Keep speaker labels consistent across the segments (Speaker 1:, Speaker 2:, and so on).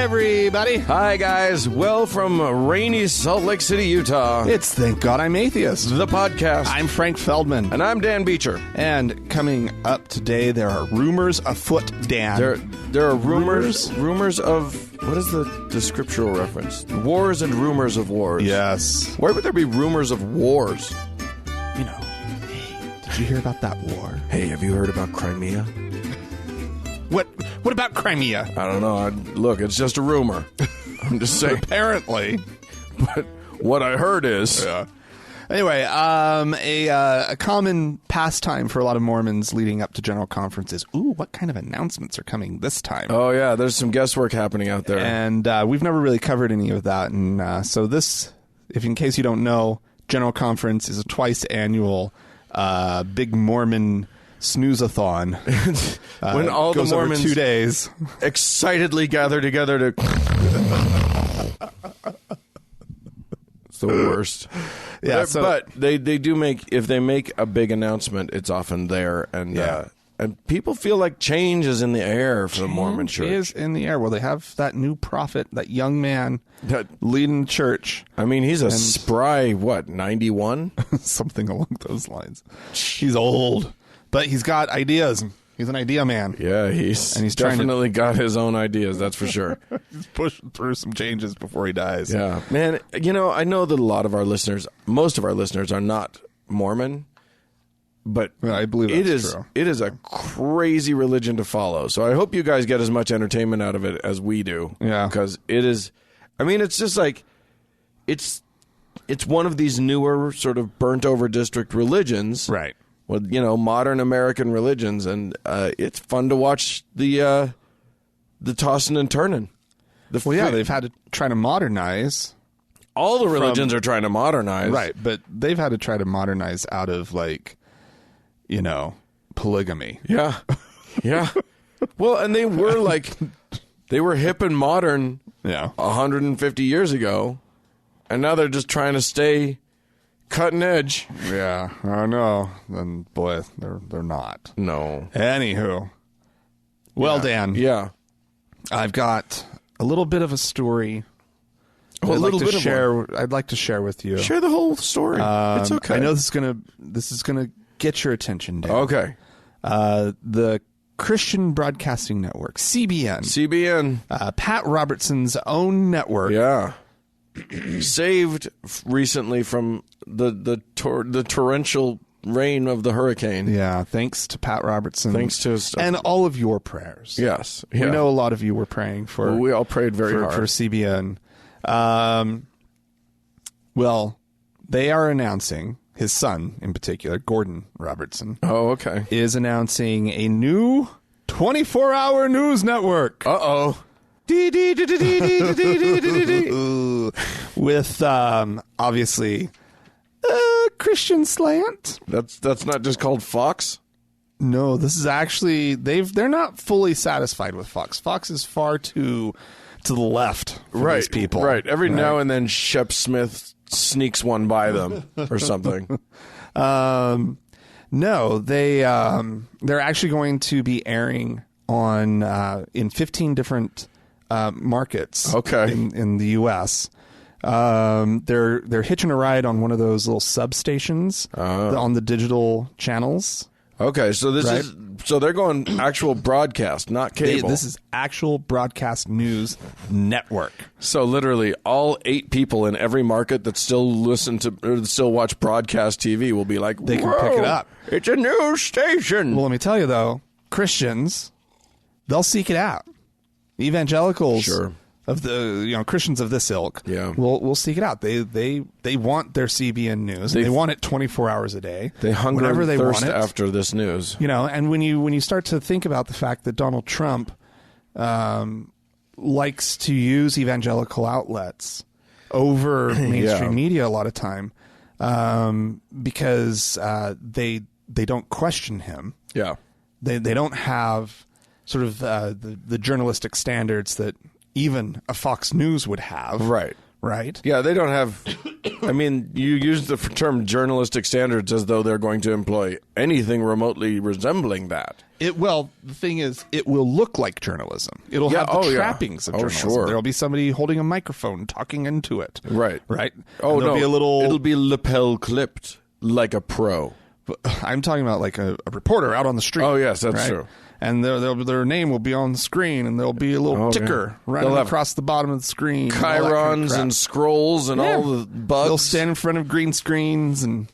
Speaker 1: everybody.
Speaker 2: Hi, guys. Well, from rainy Salt Lake City, Utah,
Speaker 1: It's Thank God I'm Atheist.
Speaker 2: the podcast.
Speaker 1: I'm Frank Feldman.
Speaker 2: And I'm Dan Beecher.
Speaker 1: And coming up today, there are rumors afoot, Dan.
Speaker 2: There are rumors of, what is the scriptural reference? Wars and rumors of wars.
Speaker 1: Yes.
Speaker 2: Why would there be rumors of wars?
Speaker 1: You know, hey, did you hear about that war?
Speaker 2: Hey, have you heard about Crimea?
Speaker 1: What about Crimea?
Speaker 2: I don't know. Look, it's just a rumor. I'm just saying.
Speaker 1: Apparently.
Speaker 2: But what I heard is...
Speaker 1: Yeah. Anyway, a common pastime for a lot of Mormons leading up to General Conference is, what kind of announcements are coming this time?
Speaker 2: Oh, yeah, there's some guesswork happening out there.
Speaker 1: And we've never really covered any of that. And so this, if in case you don't know, General Conference is a twice annual big Mormon snooze-a-thon.
Speaker 2: When all the Mormons
Speaker 1: over 2 days
Speaker 2: excitedly gather together to... It's the worst.
Speaker 1: Yeah,
Speaker 2: but they do make, if they make a big announcement, it's often there, and people feel like change is in the air for the Mormon church.
Speaker 1: Is in the air. Well, they have that new prophet, that young man leading the church.
Speaker 2: I mean, he's a spry 91?
Speaker 1: Something along those lines. He's old, but he's got ideas. He's an idea man.
Speaker 2: Yeah, he's definitely got his own ideas, that's for sure.
Speaker 1: He's pushing through some changes before he dies.
Speaker 2: Yeah. Man, I know that a lot of our listeners, most of our listeners are not Mormon, but
Speaker 1: I believe that's true.
Speaker 2: It is a crazy religion to follow. So I hope you guys get as much entertainment out of it as we do.
Speaker 1: Yeah.
Speaker 2: Because it is, it's just like, it's one of these newer sort of burnt over district religions.
Speaker 1: Right.
Speaker 2: With, modern American religions, and it's fun to watch the tossing and turning.
Speaker 1: They've had to try to modernize.
Speaker 2: All the religions are trying to modernize.
Speaker 1: Right, but they've had to try to modernize out of, polygamy.
Speaker 2: Yeah. Yeah. Well, and they were hip and modern 150 years ago, and now they're just trying to stay cutting edge.
Speaker 1: Yeah, I know. Then, boy, they're not.
Speaker 2: No.
Speaker 1: Anywho. Well, Dan.
Speaker 2: Yeah.
Speaker 1: I've got a little bit of a story. I'd like to share with you.
Speaker 2: Share the whole story. It's okay.
Speaker 1: I know this is gonna get your attention, Dan.
Speaker 2: Okay.
Speaker 1: The Christian Broadcasting Network, CBN. Pat Robertson's own network.
Speaker 2: Yeah. Saved recently from the torrential rain of the hurricane.
Speaker 1: Yeah, thanks to Pat Robertson.
Speaker 2: Thanks to his stuff.
Speaker 1: And all of your prayers.
Speaker 2: Yes.
Speaker 1: We know a lot of you were praying for...
Speaker 2: Well, we all prayed very hard.
Speaker 1: For CBN. Well, they are announcing, his son in particular, Gordon Robertson.
Speaker 2: Oh, okay.
Speaker 1: Is announcing a new 24-hour news network.
Speaker 2: Uh-oh.
Speaker 1: With obviously Christian slant.
Speaker 2: That's not just called Fox?
Speaker 1: No, this is actually they're not fully satisfied with Fox. Fox is far too to the left for these people.
Speaker 2: Right. Every now and then Shep Smith sneaks one by them or something.
Speaker 1: No, they're actually going to be airing on in 15 different markets.
Speaker 2: Okay.
Speaker 1: In the U.S. They're hitching a ride on one of those little substations on the digital channels.
Speaker 2: Okay, so they're going actual broadcast, not cable.
Speaker 1: This is actual broadcast news network.
Speaker 2: So literally, all 8 people in every market that still watch broadcast TV will be like,
Speaker 1: they can pick it up.
Speaker 2: It's a news station.
Speaker 1: Well, let me tell you though, Christians, they'll seek it out. Evangelicals,
Speaker 2: sure,
Speaker 1: of the Christians of this ilk, will seek it out. They want their CBN news. They want it 24 hours a day.
Speaker 2: They hunger
Speaker 1: whenever
Speaker 2: and
Speaker 1: they
Speaker 2: thirst
Speaker 1: want it.
Speaker 2: after this news.
Speaker 1: And when you start to think about the fact that Donald Trump likes to use evangelical outlets over mainstream media a lot of time, because they don't question him.
Speaker 2: Yeah,
Speaker 1: they don't have sort of the journalistic standards that even a Fox News would have.
Speaker 2: Right.
Speaker 1: right?
Speaker 2: Yeah, they don't have... I mean, you use the term journalistic standards as though they're going to employ anything remotely resembling that.
Speaker 1: Well, the thing is, it will look like journalism. It'll have the trappings of journalism.
Speaker 2: Sure.
Speaker 1: There'll be somebody holding a microphone talking into it.
Speaker 2: Right.
Speaker 1: Oh, no.
Speaker 2: It'll be lapel clipped like a pro.
Speaker 1: I'm talking about like a reporter out on the street.
Speaker 2: Oh, yes, that's true.
Speaker 1: And their name will be on the screen, and there'll be a little ticker running across the bottom of the screen.
Speaker 2: Chirons and scrolls and all the bugs.
Speaker 1: They'll stand in front of green screens and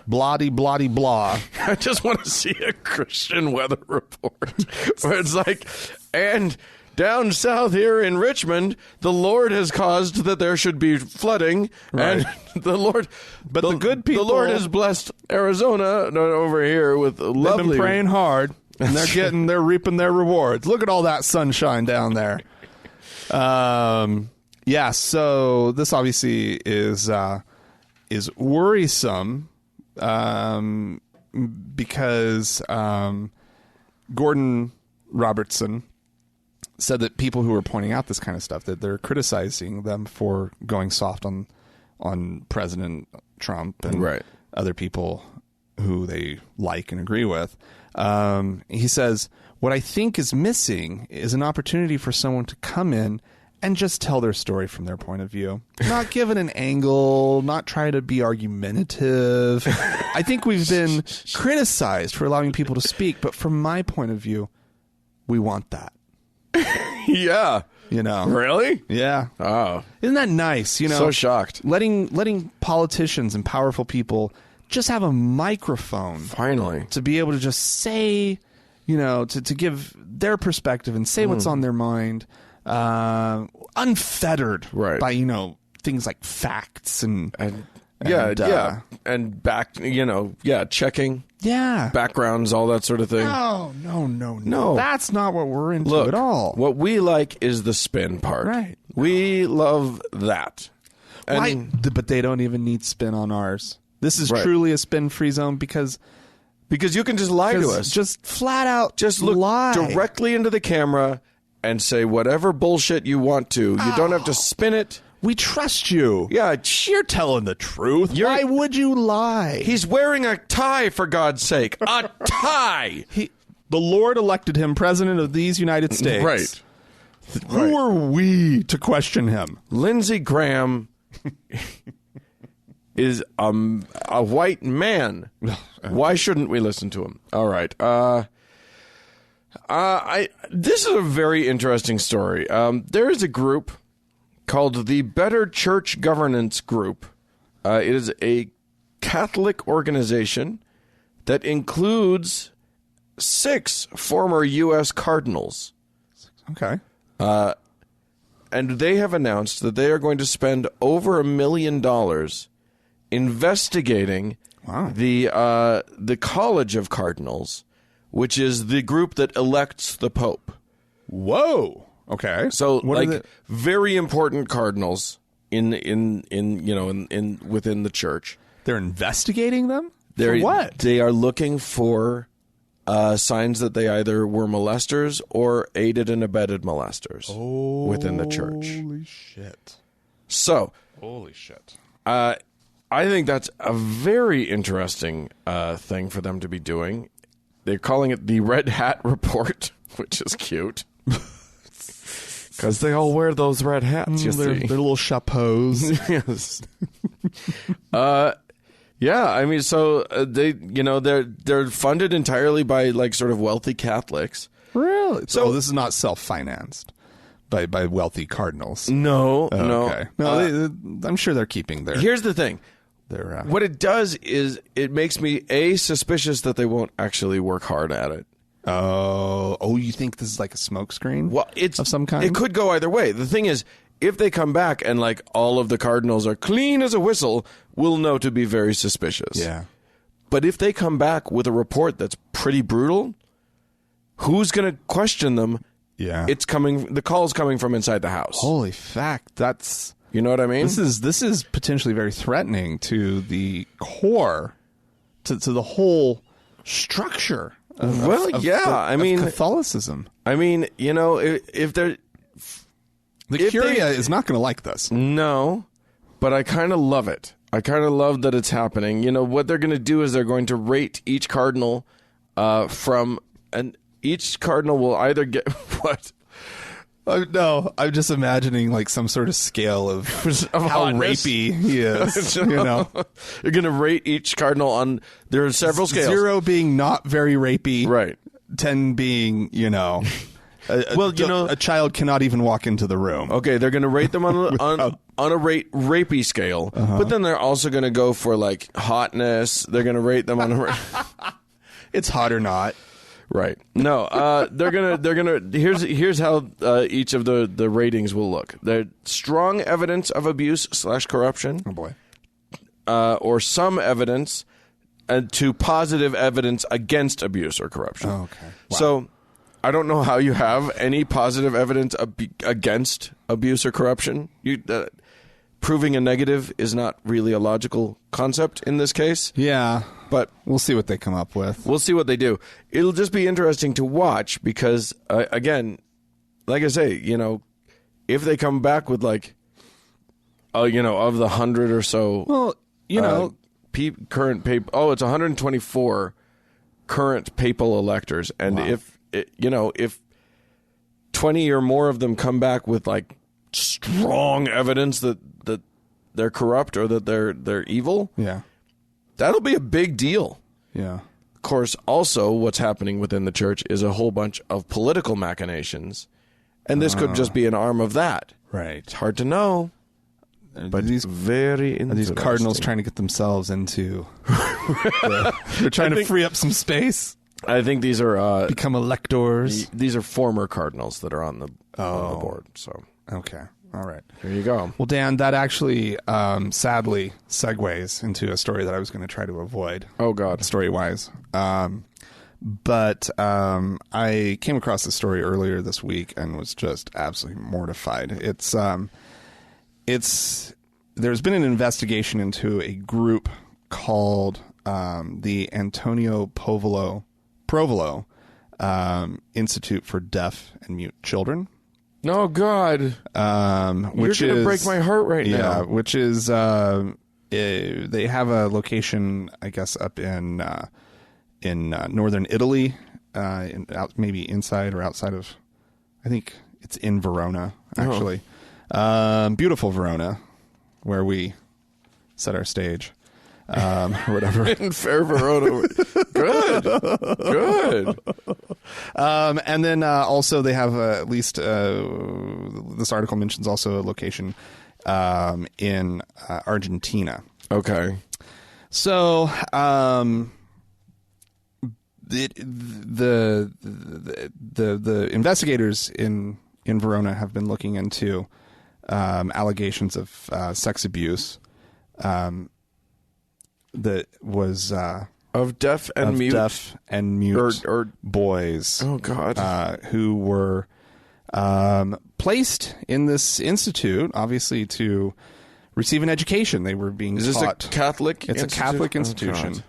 Speaker 1: bloody blah.
Speaker 2: I just want to see a Christian weather report where it's like, and down south here in Richmond, the Lord has caused that there should be flooding, and the Lord,
Speaker 1: the good people,
Speaker 2: the Lord has blessed Arizona over here with lovely.
Speaker 1: They've been praying hard. And they're reaping their rewards. Look at all that sunshine down there. So this obviously is worrisome because Gordon Robertson said that people who are pointing out this kind of stuff, that they're criticizing them for going soft on President Trump and other people who they like and agree with. He says, what I think is missing is an opportunity for someone to come in and just tell their story from their point of view. Not give it an angle, not try to be argumentative. I think we've been criticized for allowing people to speak, but from my point of view, we want that.
Speaker 2: Yeah.
Speaker 1: Really? Yeah.
Speaker 2: Oh.
Speaker 1: Isn't that nice?
Speaker 2: So shocked.
Speaker 1: Letting politicians and powerful people just have a microphone
Speaker 2: finally
Speaker 1: to be able to just say, to give their perspective and say what's on their mind, unfettered by, things like facts and
Speaker 2: checking.
Speaker 1: Yeah.
Speaker 2: Backgrounds, all that sort of thing.
Speaker 1: Oh, no. That's not what we're into at all.
Speaker 2: What we like is the spin part.
Speaker 1: Right.
Speaker 2: We love that.
Speaker 1: But they don't even need spin on ours. This is truly a spin-free zone because you can just lie to us. Just flat out look
Speaker 2: directly into the camera and say whatever bullshit you want to. You don't have to spin it.
Speaker 1: We trust you.
Speaker 2: Yeah.
Speaker 1: You're telling the truth. Why would you lie?
Speaker 2: He's wearing a tie, for God's sake. A tie!
Speaker 1: The Lord elected him president of these United States.
Speaker 2: Right.
Speaker 1: Who are we to question him?
Speaker 2: Lindsey Graham is a white man. Why shouldn't we listen to him? All right. This is a very interesting story. There is a group called the Better Church Governance Group. It is a Catholic organization that includes 6 former U.S. cardinals.
Speaker 1: Okay.
Speaker 2: And they have announced that they are going to spend over $1 million investigating the College of Cardinals, which is the group that elects the Pope.
Speaker 1: Whoa. Okay.
Speaker 2: So very important cardinals in within the church.
Speaker 1: They're investigating them?
Speaker 2: For
Speaker 1: what?
Speaker 2: They are looking for signs that they either were molesters or aided and abetted molesters within the church.
Speaker 1: Holy shit.
Speaker 2: So,
Speaker 1: holy shit.
Speaker 2: I think that's a very interesting thing for them to be doing. They're calling it the Red Hat Report, which is cute. Because they all wear those red hats, you see.
Speaker 1: Their little chapeaus.
Speaker 2: Yes. Yeah, I mean, so they're funded entirely by sort of wealthy Catholics.
Speaker 1: Really? So this is not self-financed by wealthy cardinals.
Speaker 2: No,
Speaker 1: okay. No, I'm sure they're keeping their.
Speaker 2: Here's the thing. What it does is it makes me suspicious that they won't actually work hard at it.
Speaker 1: Oh, you think this is like a smokescreen?
Speaker 2: Well, it's
Speaker 1: of some kind.
Speaker 2: It could go either way. The thing is, if they come back and all of the cardinals are clean as a whistle, we'll know to be very suspicious.
Speaker 1: Yeah.
Speaker 2: But if they come back with a report that's pretty brutal, who's going to question them?
Speaker 1: Yeah.
Speaker 2: The call's coming from inside the house.
Speaker 1: Holy fact, that's.
Speaker 2: You know what I mean?
Speaker 1: This is potentially very threatening to the core, to the whole structure.
Speaker 2: I mean,
Speaker 1: Catholicism.
Speaker 2: I mean, if they're.
Speaker 1: The Curia is not going to like this.
Speaker 2: No, but I kind of love it. I kind of love that it's happening. You know, what they're going to do is they're going to rate each cardinal each cardinal will either get what?
Speaker 1: No, I'm just imagining like some sort of scale of how rapey he is. You know,
Speaker 2: you're going to rate each cardinal on. There are several scales.
Speaker 1: 0 being not very rapey,
Speaker 2: right?
Speaker 1: 10 being, you know, a child cannot even walk into the room.
Speaker 2: Okay, they're going to rate them on a rapey scale, but then they're also going to go for like hotness. They're going to rate them on a.
Speaker 1: It's hot or not.
Speaker 2: Right. No, they're gonna. Here's how each of the ratings will look. They're strong evidence of abuse / corruption.
Speaker 1: Oh boy.
Speaker 2: Or some evidence to positive evidence against abuse or corruption.
Speaker 1: Oh, okay. Wow.
Speaker 2: So I don't know how you have any positive evidence against abuse or corruption. Proving a negative is not really a logical concept in this case.
Speaker 1: Yeah.
Speaker 2: But
Speaker 1: we'll see what they come up with.
Speaker 2: We'll see what they do. It'll just be interesting to watch because, again, like I say, you know, if they come back with like, you know, of the 100 or so.
Speaker 1: Well, you know,
Speaker 2: current papal. It's 124 current papal electors, and
Speaker 1: wow.
Speaker 2: if 20 or more of them come back with like strong evidence that they're corrupt or that they're evil.
Speaker 1: Yeah.
Speaker 2: That'll be a big deal.
Speaker 1: Yeah.
Speaker 2: Of course, also what's happening within the church is a whole bunch of political machinations, and this could just be an arm of that.
Speaker 1: Right.
Speaker 2: It's hard to know, but
Speaker 1: these
Speaker 2: very interesting.
Speaker 1: Are these cardinals trying to get themselves into... they're trying to free up some space?
Speaker 2: I think these are...
Speaker 1: become electors?
Speaker 2: These are former cardinals that are on the board. So
Speaker 1: okay. All right.
Speaker 2: Here you go.
Speaker 1: Well, Dan, that actually sadly segues into a story that I was going to try to avoid.
Speaker 2: Oh, God.
Speaker 1: Story-wise. But I came across this story earlier this week and was just absolutely mortified. There's been an investigation into a group called the Antonio Provolo Institute for Deaf and Mute Children.
Speaker 2: Oh, God.
Speaker 1: Which
Speaker 2: You're going to break my heart right now.
Speaker 1: Yeah, which is, they have a location, I guess, up in northern Italy, maybe inside or outside of, I think it's in Verona, actually. Beautiful Verona, where we set our stage. Or whatever.
Speaker 2: In fair Verona. Good.
Speaker 1: And then also they have at least this article mentions also a location in Argentina.
Speaker 2: Okay.
Speaker 1: So the investigators in Verona have been looking into allegations of sex abuse. That was
Speaker 2: of deaf and mute
Speaker 1: or boys.
Speaker 2: Oh, God.
Speaker 1: Who were placed in this institute, obviously to receive an education. They were being taught.
Speaker 2: Is this a Catholic?
Speaker 1: It's a Catholic institution,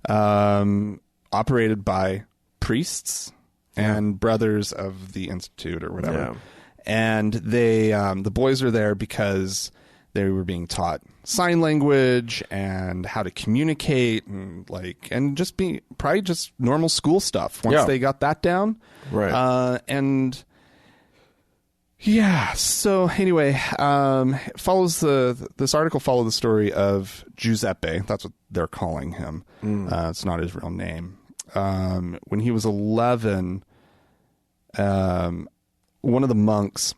Speaker 1: operated by priests and brothers of the institute or whatever.
Speaker 2: Yeah.
Speaker 1: And they, the boys are there because they were being taught sign language and how to communicate and just be probably just normal school stuff once they got that down.
Speaker 2: Right.
Speaker 1: And yeah, so anyway, this article followed the story of Giuseppe. That's what they're calling him. It's not his real name. When he was 11, one of the monks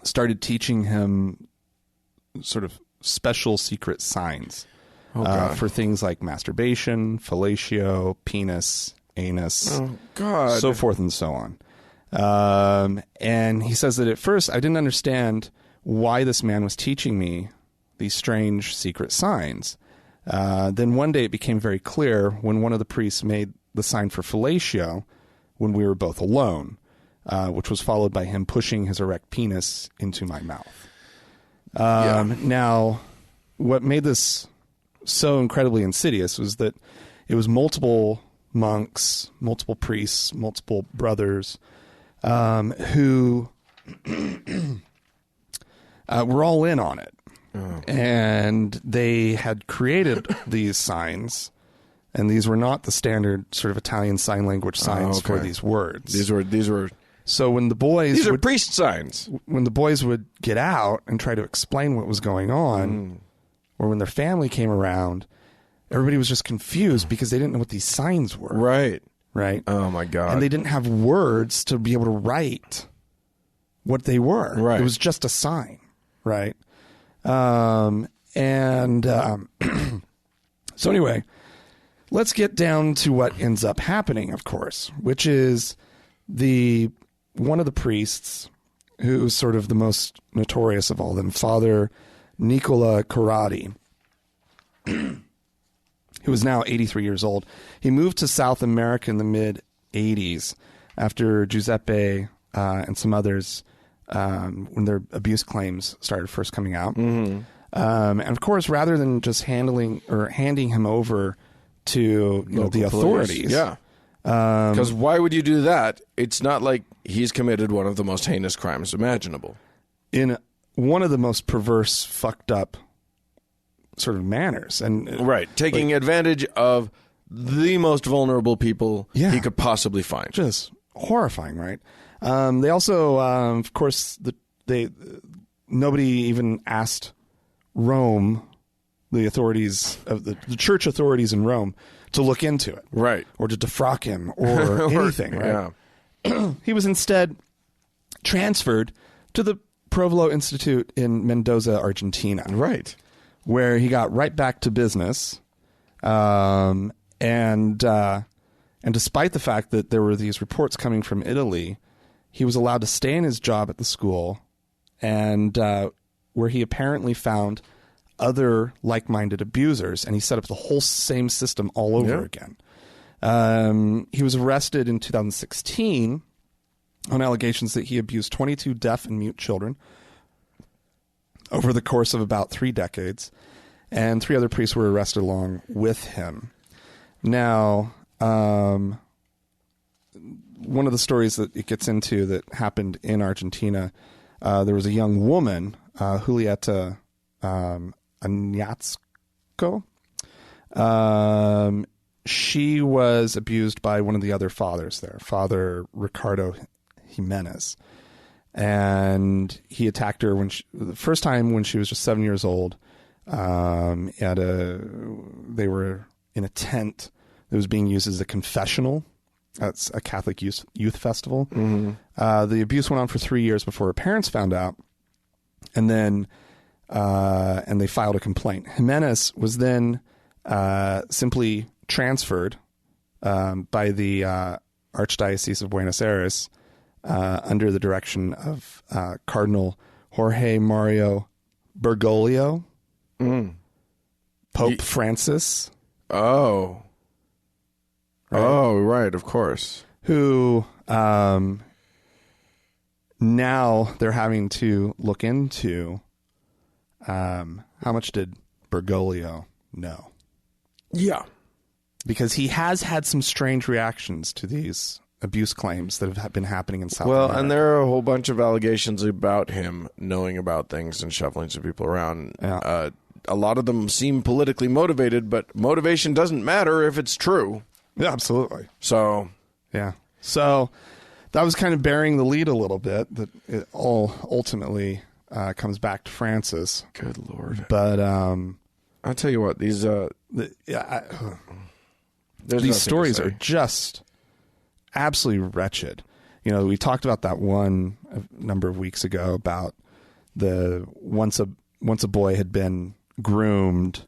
Speaker 1: started teaching him sort of special secret signs for things like masturbation, fellatio, penis, anus, so forth and so on. And he says that at first I didn't understand why this man was teaching me these strange secret signs. Then one day it became very clear when one of the priests made the sign for fellatio when we were both alone, which was followed by him pushing his erect penis into my mouth. Now, what made this so incredibly insidious was that it was multiple monks, multiple priests, multiple brothers, who were all in on it. Oh. And they had created these signs, and these were not the standard sort of Italian sign language signs for these words.
Speaker 2: These were.
Speaker 1: So when the boys...
Speaker 2: These are priest signs.
Speaker 1: When the boys would get out and try to explain what was going on, or when their family came around, everybody was just confused because they didn't know what these signs were.
Speaker 2: Right.
Speaker 1: Right?
Speaker 2: Oh, my God.
Speaker 1: And they didn't have words to be able to write what they were.
Speaker 2: Right.
Speaker 1: It was just a sign. Right? So anyway, let's get down to what ends up happening, of course, which is one of the priests, who's sort of the most notorious of all them, Father Nicola Corradi, who is now 83 years old. He moved to South America in the mid-'80s after Giuseppe and some others, when their abuse claims started first coming out. Mm-hmm. And of course, rather than just handing him over to the authorities,
Speaker 2: because why would you do that? It's not like he's committed one of the most heinous crimes imaginable.
Speaker 1: In one of the most perverse, fucked up sort of manners. And
Speaker 2: taking advantage of the most vulnerable people he could possibly find.
Speaker 1: Just horrifying, right? They also, of course, nobody even asked Rome, the authorities of the church authorities in Rome, to look into it,
Speaker 2: right,
Speaker 1: or to defrock him, or anything, right? Yeah. He was instead transferred to the Provolone Institute in Mendoza, Argentina,
Speaker 2: right,
Speaker 1: where he got right back to business, and despite the fact that there were these reports coming from Italy, he was allowed to stay in his job at the school, and where he apparently found other like-minded abusers, and he set up the whole same system all over again. He was arrested in 2016 on allegations that he abused 22 deaf and mute children over the course of about 3 decades, and 3 other priests were arrested along with him. Now, one of the stories that it gets into that happened in Argentina, there was a young woman, Julieta Añasco. She was abused by one of the other fathers there, Father Ricardo Jimenez. And he attacked her the first time when she was just 7 years old. They were in a tent that was being used as a confessional. That's a Catholic youth festival. Mm-hmm. The abuse went on for 3 years before her parents found out. And then and they filed a complaint. Jimenez was then simply transferred by the Archdiocese of Buenos Aires under the direction of Cardinal Jorge Mario Bergoglio, Pope Francis.
Speaker 2: Oh. Right? Oh, right, of course.
Speaker 1: Who now they're having to look into how much did Bergoglio know?
Speaker 2: Yeah.
Speaker 1: Because he has had some strange reactions to these abuse claims that have been happening in South America.
Speaker 2: Well, and there are a whole bunch of allegations about him knowing about things and shuffling some people around. Yeah. A lot of them seem politically motivated, but motivation doesn't matter if it's true.
Speaker 1: Yeah, absolutely.
Speaker 2: So,
Speaker 1: yeah. So that was kind of bearing the lead a little bit, that it all ultimately comes back to Francis.
Speaker 2: Good Lord.
Speaker 1: But
Speaker 2: I'll tell you what, these
Speaker 1: stories are just absolutely wretched. You know, we talked about that one a number of weeks ago about once a boy had been groomed,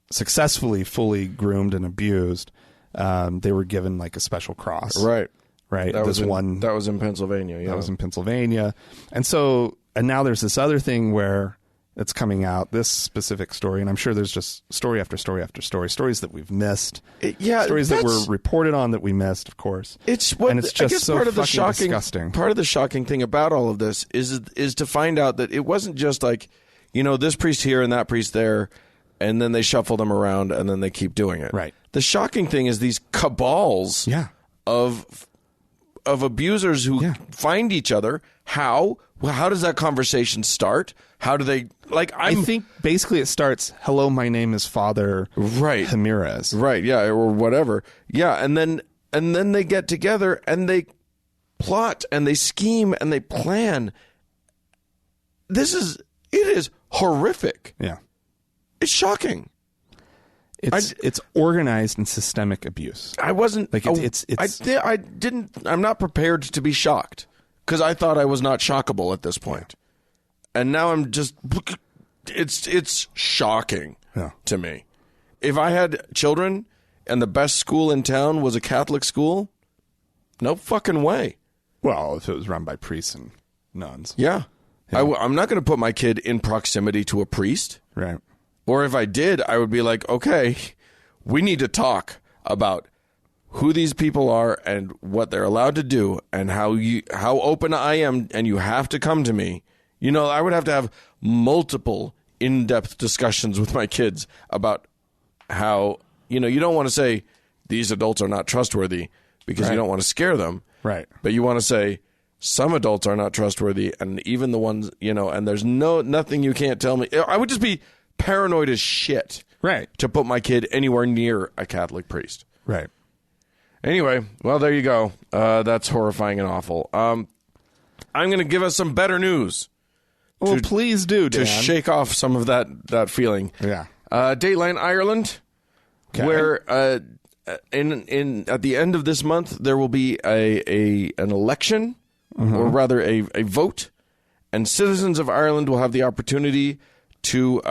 Speaker 1: successfully, fully groomed and abused, they were given like a special cross.
Speaker 2: Right.
Speaker 1: That was
Speaker 2: in Pennsylvania. Yeah.
Speaker 1: That was in Pennsylvania. And now there's this other thing where it's coming out, this specific story, and I'm sure there's just story after story after story, stories that we've missed, stories that were reported on that we missed, of course.
Speaker 2: It's just
Speaker 1: I guess
Speaker 2: so
Speaker 1: part
Speaker 2: of the
Speaker 1: fucking
Speaker 2: shocking,
Speaker 1: disgusting.
Speaker 2: Part of the shocking thing about all of this is to find out that it wasn't just like, this priest here and that priest there, and then they shuffle them around and then they keep doing it.
Speaker 1: Right.
Speaker 2: The shocking thing is these cabals of abusers who find each other, How? Well, how does that conversation start? How do they
Speaker 1: I think basically it starts, "Hello, my name is Father Ramirez."
Speaker 2: Right, yeah, or whatever. Yeah, and then they get together and they plot and they scheme and they plan. It is horrific.
Speaker 1: Yeah.
Speaker 2: It's shocking.
Speaker 1: It's organized and systemic abuse.
Speaker 2: I wasn't
Speaker 1: like
Speaker 2: I'm not prepared to be shocked because I thought I was not shockable at this point. And now I'm just it's shocking to me. If I had children and the best school in town was a Catholic school, no fucking way.
Speaker 1: Well, if it was run by priests and nuns.
Speaker 2: Yeah. I'm not going to put my kid in proximity to a priest.
Speaker 1: Right.
Speaker 2: Or if I did, I would be like, okay, we need to talk about who these people are and what they're allowed to do and how open I am, and you have to come to me. You know, I would have to have multiple in-depth discussions with my kids about how, you know, you don't want to say these adults are not trustworthy because you don't want to scare them.
Speaker 1: Right.
Speaker 2: But you want to say some adults are not trustworthy, and even the ones, you know, and there's nothing you can't tell me. I would just be paranoid as shit.
Speaker 1: Right.
Speaker 2: To put my kid anywhere near a Catholic priest.
Speaker 1: Right.
Speaker 2: Anyway, well, there you go. That's horrifying and awful. I'm going to give us some better news.
Speaker 1: Well, please do, Dan.
Speaker 2: To shake off some of that feeling.
Speaker 1: Yeah.
Speaker 2: Dateline Ireland, where at the end of this month there will be an election, or rather a vote, and citizens of Ireland will have the opportunity to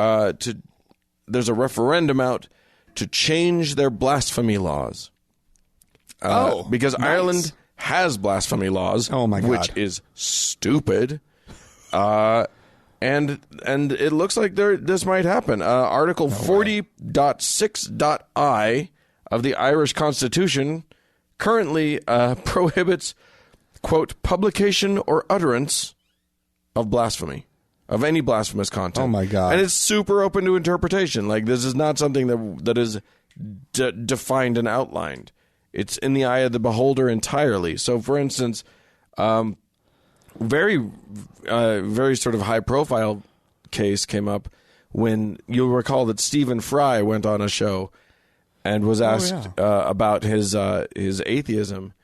Speaker 2: there's a referendum out to change their blasphemy laws. Because nice. Ireland has blasphemy laws, which is stupid. And it looks like this might happen. Article 40.6.I of the Irish Constitution currently prohibits, quote, publication or utterance of blasphemy, of any blasphemous content.
Speaker 1: Oh, my God.
Speaker 2: And it's super open to interpretation. Like, this is not something that is defined and outlined. It's in the eye of the beholder entirely. So, for instance, very sort of high-profile case came up when you'll recall that Stephen Fry went on a show and was asked about his atheism,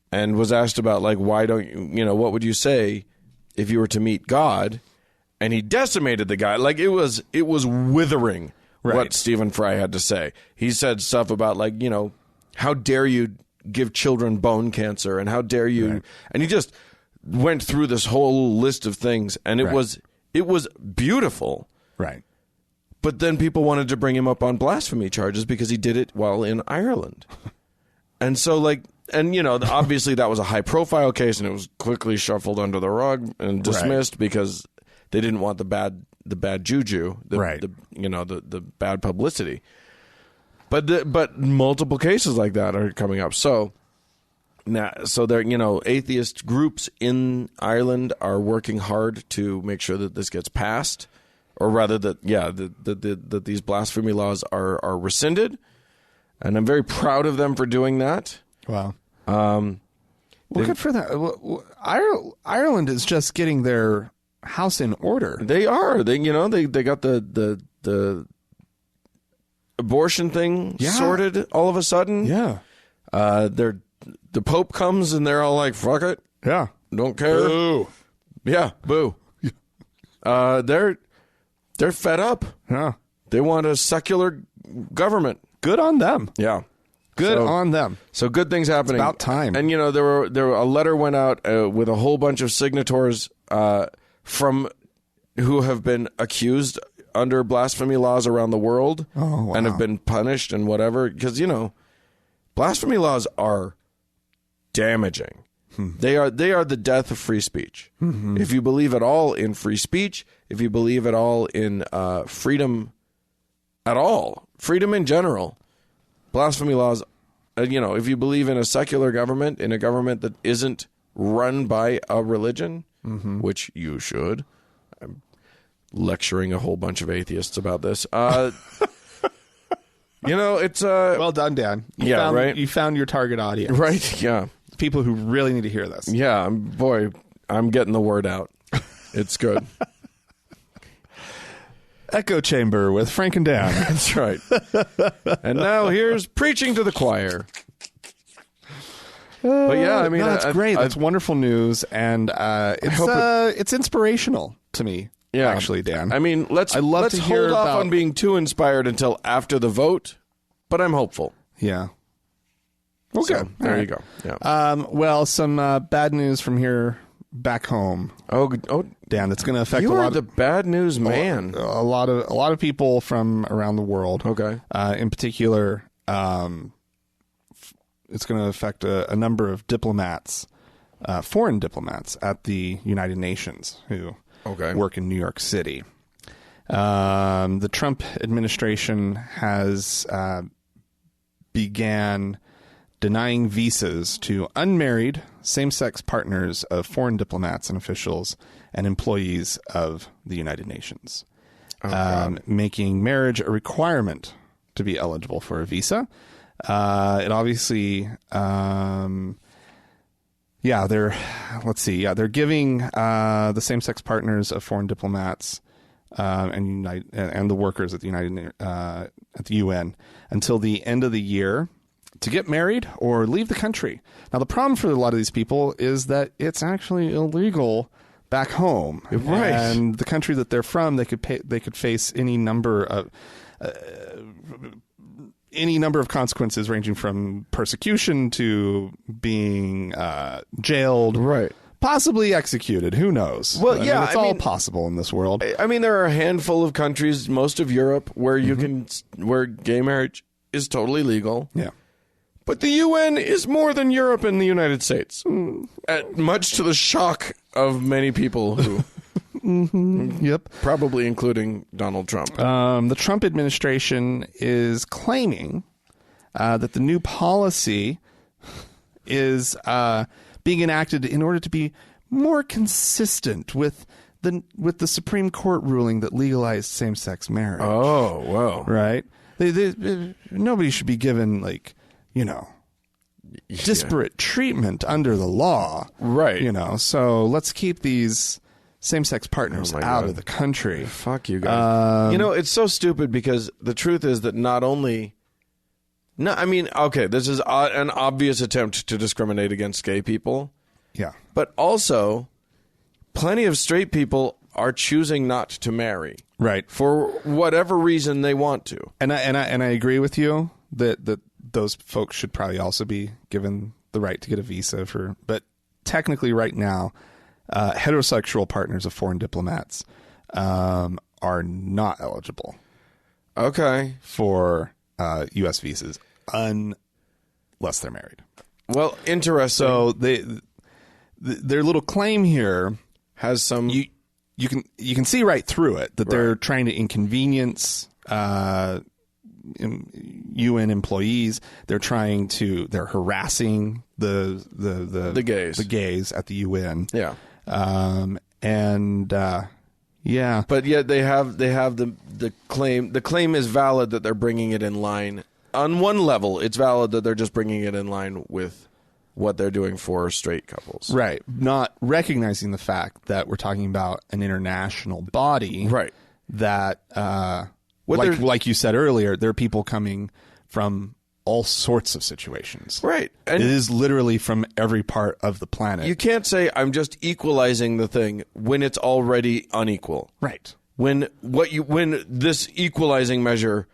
Speaker 2: and was asked about, like, why don't you know, what would you say if you were to meet God? And he decimated the guy. Like, it was withering what Stephen Fry had to say. He said stuff about, like, you know, how dare you give children bone cancer, and how dare you? Right. And he just went through this whole list of things, and it was beautiful.
Speaker 1: Right.
Speaker 2: But then people wanted to bring him up on blasphemy charges because he did it while in Ireland. And so, like, and, you know, obviously that was a high-profile case, and it was quickly shuffled under the rug and dismissed because they didn't want the bad juju, the bad publicity. But multiple cases like that are coming up. So now, there, you know, atheist groups in Ireland are working hard to make sure that this gets passed, or rather that these blasphemy laws are rescinded. And I'm very proud of them for doing that.
Speaker 1: Wow. Good for that. Ireland is just getting their house in order.
Speaker 2: They are. They got the abortion thing sorted all of a sudden.
Speaker 1: Yeah.
Speaker 2: The Pope comes and they're all like, fuck it.
Speaker 1: Yeah.
Speaker 2: Don't care.
Speaker 1: Boo.
Speaker 2: Yeah. Boo. They're fed up.
Speaker 1: Yeah.
Speaker 2: They want a secular government.
Speaker 1: Good on them.
Speaker 2: Yeah.
Speaker 1: Good on them.
Speaker 2: So good things happening.
Speaker 1: It's about time.
Speaker 2: And, you know, there were a letter went out with a whole bunch of signatories from who have been accused under blasphemy laws around the world and have been punished and whatever. Because, you know, blasphemy laws are damaging. They are the death of free speech. Mm-hmm. If you believe at all in free speech, if you believe at all in freedom at all, freedom in general, blasphemy laws, you know, if you believe in a secular government, in a government that isn't run by a religion, which you should. I'm lecturing a whole bunch of atheists about this. You know, it's...
Speaker 1: well done, Dan. You found your target audience.
Speaker 2: Right, yeah.
Speaker 1: People who really need to hear this.
Speaker 2: Yeah, boy. I'm getting the word out. It's good.
Speaker 1: Echo Chamber with Frank and Dan.
Speaker 2: That's right. And now here's Preaching to the Choir. But yeah, I mean,
Speaker 1: no, that's great. That's wonderful news, and it's inspirational to me. Yeah, actually, Dan.
Speaker 2: I mean, let's hold off on being too inspired until after the vote, but I'm hopeful.
Speaker 1: Yeah. Okay.
Speaker 2: So, there you go.
Speaker 1: Yeah. Well, some bad news from here back home.
Speaker 2: Oh,
Speaker 1: Dan, that's going to affect
Speaker 2: a lot. You are the bad news man.
Speaker 1: A lot of people from around the world.
Speaker 2: Okay.
Speaker 1: In particular, it's going to affect a number of diplomats, foreign diplomats at the United Nations who work in New York City. The Trump administration has began denying visas to unmarried same-sex partners of foreign diplomats and officials and employees of the United Nations, making marriage a requirement to be eligible for a visa. It obviously, they're giving the same-sex partners of foreign diplomats and the workers at the UN until the end of the year to get married or leave the country. Now, the problem for a lot of these people is that it's actually illegal back home,
Speaker 2: right?
Speaker 1: And the country that they're from, they could face any number of consequences, ranging from persecution to being jailed,
Speaker 2: right?
Speaker 1: Possibly executed. Who knows?
Speaker 2: Well,
Speaker 1: it's all possible in this world.
Speaker 2: I mean, there are a handful of countries, most of Europe, where where gay marriage is totally legal.
Speaker 1: Yeah.
Speaker 2: But the UN is more than Europe and the United States, much to the shock of many people who...
Speaker 1: Yep.
Speaker 2: Probably including Donald Trump.
Speaker 1: The Trump administration is claiming that the new policy is being enacted in order to be more consistent with the Supreme Court ruling that legalized same-sex marriage.
Speaker 2: Oh, wow.
Speaker 1: Right? Nobody should be given, disparate treatment under the law.
Speaker 2: Right.
Speaker 1: So let's keep these same-sex partners out of the country.
Speaker 2: Fuck you guys. It's so stupid because the truth is that this is an obvious attempt to discriminate against gay people.
Speaker 1: Yeah.
Speaker 2: But also, plenty of straight people are choosing not to marry.
Speaker 1: Right.
Speaker 2: For whatever reason they want to.
Speaker 1: And I agree with you that those folks should probably also be given the right to get a visa but technically right now, heterosexual partners of foreign diplomats are not eligible.
Speaker 2: Okay.
Speaker 1: For U.S. visas unless they're married.
Speaker 2: Well, interesting.
Speaker 1: So their little claim here
Speaker 2: has some...
Speaker 1: You can see right through it that they're trying to inconvenience UN employees. They're harassing the gays at the UN.
Speaker 2: Yeah.
Speaker 1: But
Speaker 2: yet they have the claim. The claim is valid that they're bringing it in line. On one level, it's valid that they're just bringing it in line with what they're doing for straight couples.
Speaker 1: Right. Not recognizing the fact that we're talking about an international body.
Speaker 2: Right.
Speaker 1: That, like you said earlier, there are people coming from all sorts of situations.
Speaker 2: Right. And
Speaker 1: it is literally from every part of the planet.
Speaker 2: You can't say I'm just equalizing the thing when it's already unequal.
Speaker 1: Right.
Speaker 2: When this equalizing measure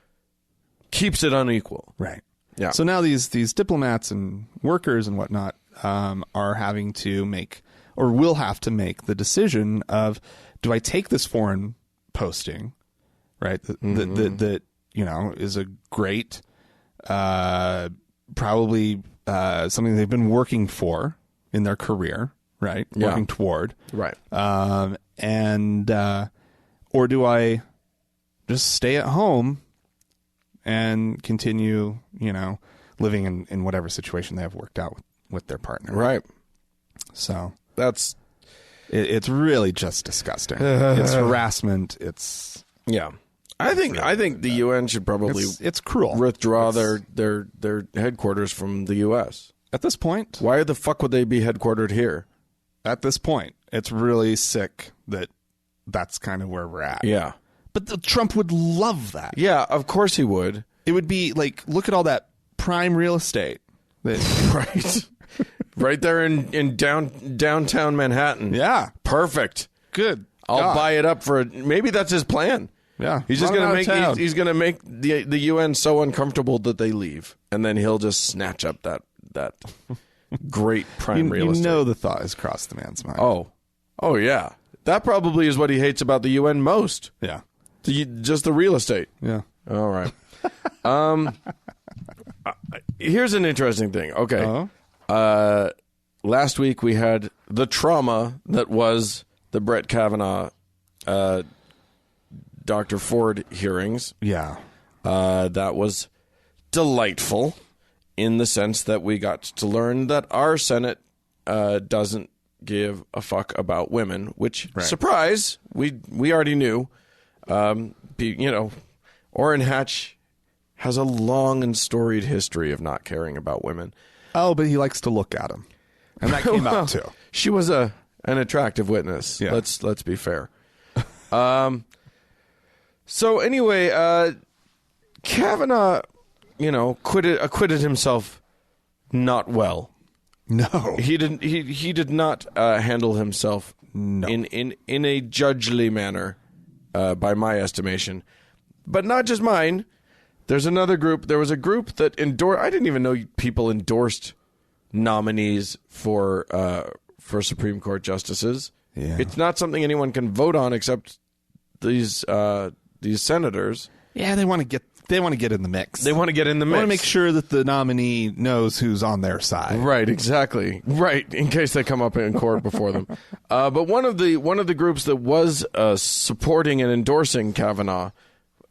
Speaker 2: keeps it unequal.
Speaker 1: Right.
Speaker 2: Yeah.
Speaker 1: So now these diplomats and workers and whatnot are having to make, or will have to make, the decision of, do I take this foreign posting, right? That is a great, probably something they've been working for in their career, right?
Speaker 2: Yeah.
Speaker 1: Working toward,
Speaker 2: right?
Speaker 1: Or do I just stay at home and continue, living in whatever situation they have worked out with their partner.
Speaker 2: Right.
Speaker 1: So
Speaker 2: that's...
Speaker 1: It's really just disgusting. It's harassment. It's...
Speaker 2: Yeah. I think the UN should probably...
Speaker 1: It's cruel.
Speaker 2: Withdraw their headquarters from the U.S.
Speaker 1: At this point.
Speaker 2: Why the fuck would they be headquartered here?
Speaker 1: At this point. It's really sick that that's kind of where we're at.
Speaker 2: Yeah.
Speaker 1: But Trump would love that.
Speaker 2: Yeah, of course he would.
Speaker 1: It would be like, look at all that prime real estate.
Speaker 2: Right. Right there in downtown Manhattan.
Speaker 1: Yeah.
Speaker 2: Perfect.
Speaker 1: Good.
Speaker 2: I'll buy it up for maybe that's his plan.
Speaker 1: Yeah.
Speaker 2: He's just going to he's going to make the UN so uncomfortable that they leave, and then he'll just snatch up that great prime real estate.
Speaker 1: You know the thought has crossed the man's mind.
Speaker 2: Oh yeah. That probably is what he hates about the UN most.
Speaker 1: Yeah.
Speaker 2: Just the real estate.
Speaker 1: Yeah.
Speaker 2: All right. Here's an interesting thing. Okay. Last week we had the trauma that was the Brett Kavanaugh, Dr. Ford hearings.
Speaker 1: Yeah.
Speaker 2: That was delightful in the sense that we got to learn that our Senate doesn't give a fuck about women, which, surprise, we already knew. Orrin Hatch has a long and storied history of not caring about women.
Speaker 1: Oh, but he likes to look at them. And that came out too.
Speaker 2: She was an attractive witness.
Speaker 1: Yeah.
Speaker 2: Let's be fair. So anyway, Kavanaugh, acquitted himself not well.
Speaker 1: No.
Speaker 2: He did not handle himself in a judgely manner, by my estimation. But not just mine. There's another group. There was a group that I didn't even know people endorsed nominees for Supreme Court justices.
Speaker 1: Yeah.
Speaker 2: It's not something anyone can vote on except these senators.
Speaker 1: Yeah, they want to get in the mix.
Speaker 2: They want to get in the mix.
Speaker 1: They want to make sure that the nominee knows who's on their side.
Speaker 2: Right, exactly. Right, in case they come up in court before them. But one of the groups that was supporting and endorsing Kavanaugh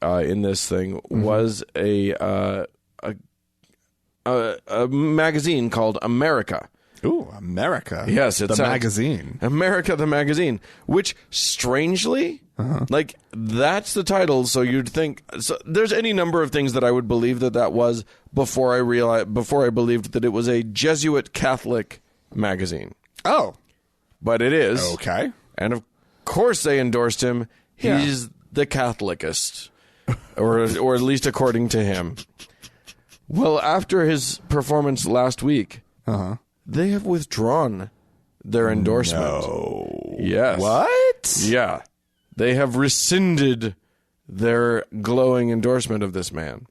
Speaker 2: in this thing was a magazine called America.
Speaker 1: Ooh, America.
Speaker 2: Yes, it's
Speaker 1: the magazine.
Speaker 2: America, the magazine, which strangely, that's the title. So you'd think there's any number of things that I would believe that was before I believed that it was a Jesuit Catholic magazine.
Speaker 1: Oh,
Speaker 2: but it is.
Speaker 1: Okay.
Speaker 2: And of course they endorsed him. He's the Catholicist, or at least according to him. Well, after his performance last week, they have withdrawn their endorsement.
Speaker 1: No.
Speaker 2: Yes.
Speaker 1: What?
Speaker 2: Yeah. They have rescinded their glowing endorsement of this man.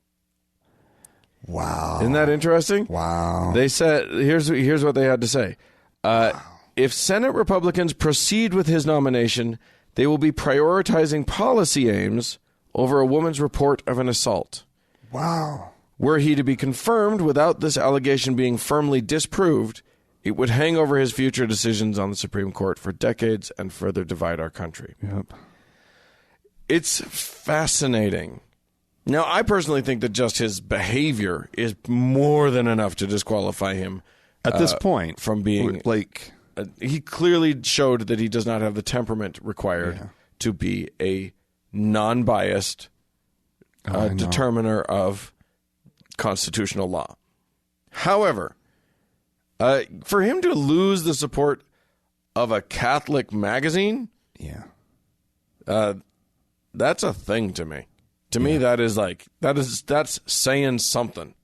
Speaker 1: Wow.
Speaker 2: Isn't that interesting?
Speaker 1: Wow.
Speaker 2: They said, here's what they had to say. If Senate Republicans proceed with his nomination, they will be prioritizing policy aims over a woman's report of an assault.
Speaker 1: Wow.
Speaker 2: Were he to be confirmed without this allegation being firmly disproved, it would hang over his future decisions on the Supreme Court for decades and further divide our country.
Speaker 1: Yep.
Speaker 2: It's fascinating. Now, I personally think that just his behavior is more than enough to disqualify him
Speaker 1: at this point
Speaker 2: from being
Speaker 1: like.
Speaker 2: He clearly showed that he does not have the temperament required to be a non-biased determiner of constitutional law. However, for him to lose the support of a Catholic magazine, that's a thing to me. To me, that's saying something.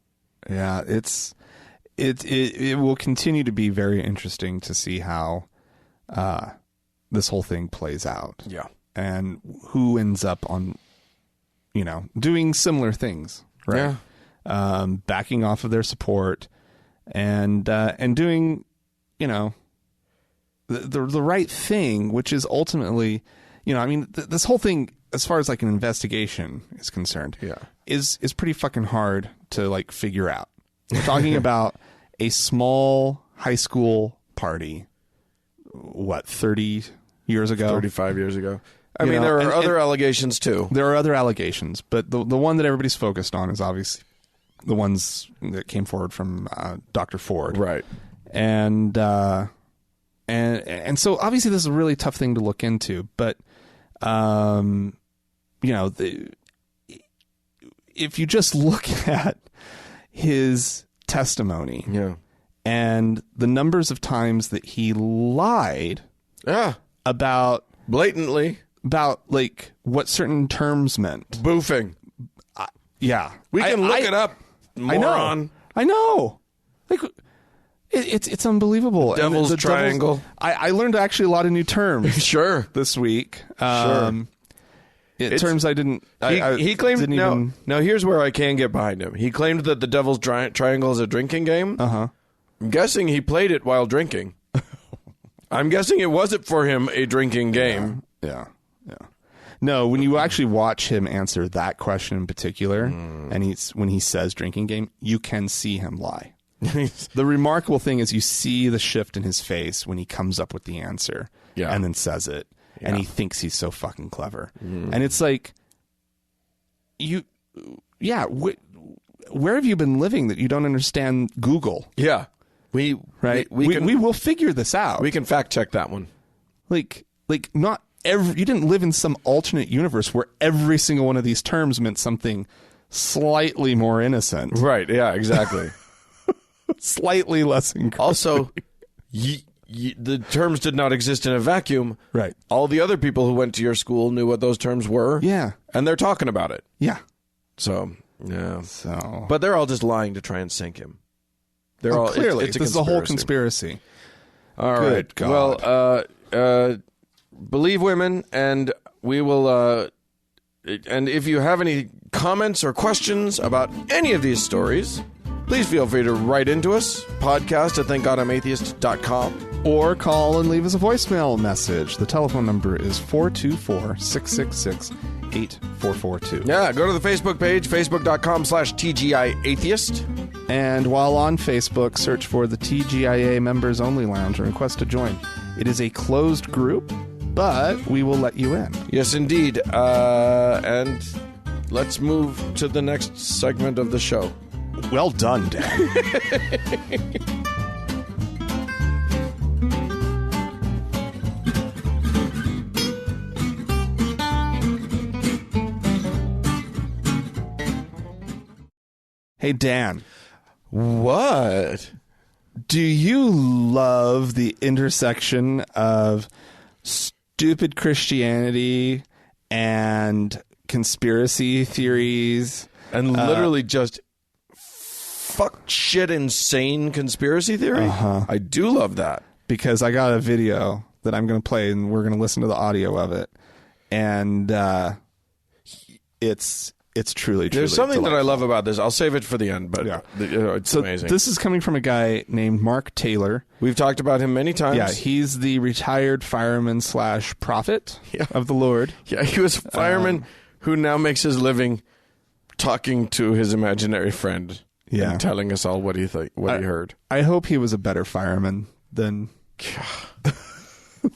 Speaker 1: Yeah, it will continue to be very interesting to see how this whole thing plays out.
Speaker 2: Yeah,
Speaker 1: and who ends up on, doing similar things, right? Yeah, backing off of their support, and doing, the right thing, which is ultimately, this whole thing, as far as like an investigation is concerned, is pretty fucking hard to figure out. We're talking about a small high school party, 30 years ago?
Speaker 2: 35 years ago. I mean, there are other allegations too.
Speaker 1: There are other allegations, but the one that everybody's focused on is obviously the ones that came forward from Dr. Ford.
Speaker 2: Right.
Speaker 1: And so obviously this is a really tough thing to look into, but if you just look at his testimony, and the numbers of times that he lied
Speaker 2: Yeah.
Speaker 1: About
Speaker 2: blatantly
Speaker 1: about like what certain terms meant.
Speaker 2: Boofing.
Speaker 1: Yeah.
Speaker 2: We can look it up. Moron.
Speaker 1: I know. Like it's unbelievable.
Speaker 2: Devil's triangle.
Speaker 1: I learned actually a lot of new terms.
Speaker 2: Sure.
Speaker 1: This week.
Speaker 2: Sure.
Speaker 1: Terms I didn't.
Speaker 2: He claimed. Now here's where I can get behind him. He claimed that the Devil's Triangle is a drinking game.
Speaker 1: Uh-huh.
Speaker 2: I'm guessing he played it while drinking. I'm guessing it wasn't for him a drinking game.
Speaker 1: Yeah. No, when you actually watch him answer that question in particular, and when he says drinking game, you can see him lie. The remarkable thing is you see the shift in his face when he comes up with the answer and then says it, and he thinks he's so fucking clever. And it's like, where have you been living that you don't understand Google?
Speaker 2: Yeah. We
Speaker 1: will figure this out.
Speaker 2: We can fact check that one.
Speaker 1: Like not you didn't live in some alternate universe where every single one of these terms meant something slightly more innocent.
Speaker 2: Right. Yeah, exactly.
Speaker 1: Slightly less incriminating.
Speaker 2: Also, the terms did not exist in a vacuum.
Speaker 1: Right.
Speaker 2: All the other people who went to your school knew what those terms were.
Speaker 1: Yeah.
Speaker 2: And they're talking about it.
Speaker 1: Yeah.
Speaker 2: So, yeah.
Speaker 1: So,
Speaker 2: but they're all just lying to try and sink him. They're all
Speaker 1: clearly.
Speaker 2: It's
Speaker 1: this is a whole conspiracy.
Speaker 2: All right. God. Well, believe women, and we will. And if you have any comments or questions about any of these stories, please feel free to write into us, podcast@thankgodimatheist.com.
Speaker 1: Or call and leave us a voicemail message. The telephone number is 424-666-8442.
Speaker 2: Yeah, go to the Facebook page, facebook.com/TGIAtheist.
Speaker 1: And while on Facebook, search for the TGIA Members Only Lounge and request to join. It is a closed group, but we will let you in.
Speaker 2: Yes, indeed. And let's move to the next segment of the show.
Speaker 1: Well done, Dan. Hey, Dan.
Speaker 2: What?
Speaker 1: Do you love the intersection of stupid Christianity and conspiracy theories?
Speaker 2: And literally just fuck shit insane conspiracy theory?
Speaker 1: Uh-huh.
Speaker 2: I do love that.
Speaker 1: Because I got a video that I'm going to play, and we're going to listen to the audio of it. And it's truly
Speaker 2: There's something
Speaker 1: delightful.
Speaker 2: that I love about this. I'll save it for the end, but it's amazing.
Speaker 1: This is coming from a guy named Mark Taylor.
Speaker 2: We've talked about him many times.
Speaker 1: Yeah, he's the retired fireman / prophet of the Lord.
Speaker 2: Yeah, he was a fireman who now makes his living talking to his imaginary friend and telling us all what he heard.
Speaker 1: I hope he was a better fireman than...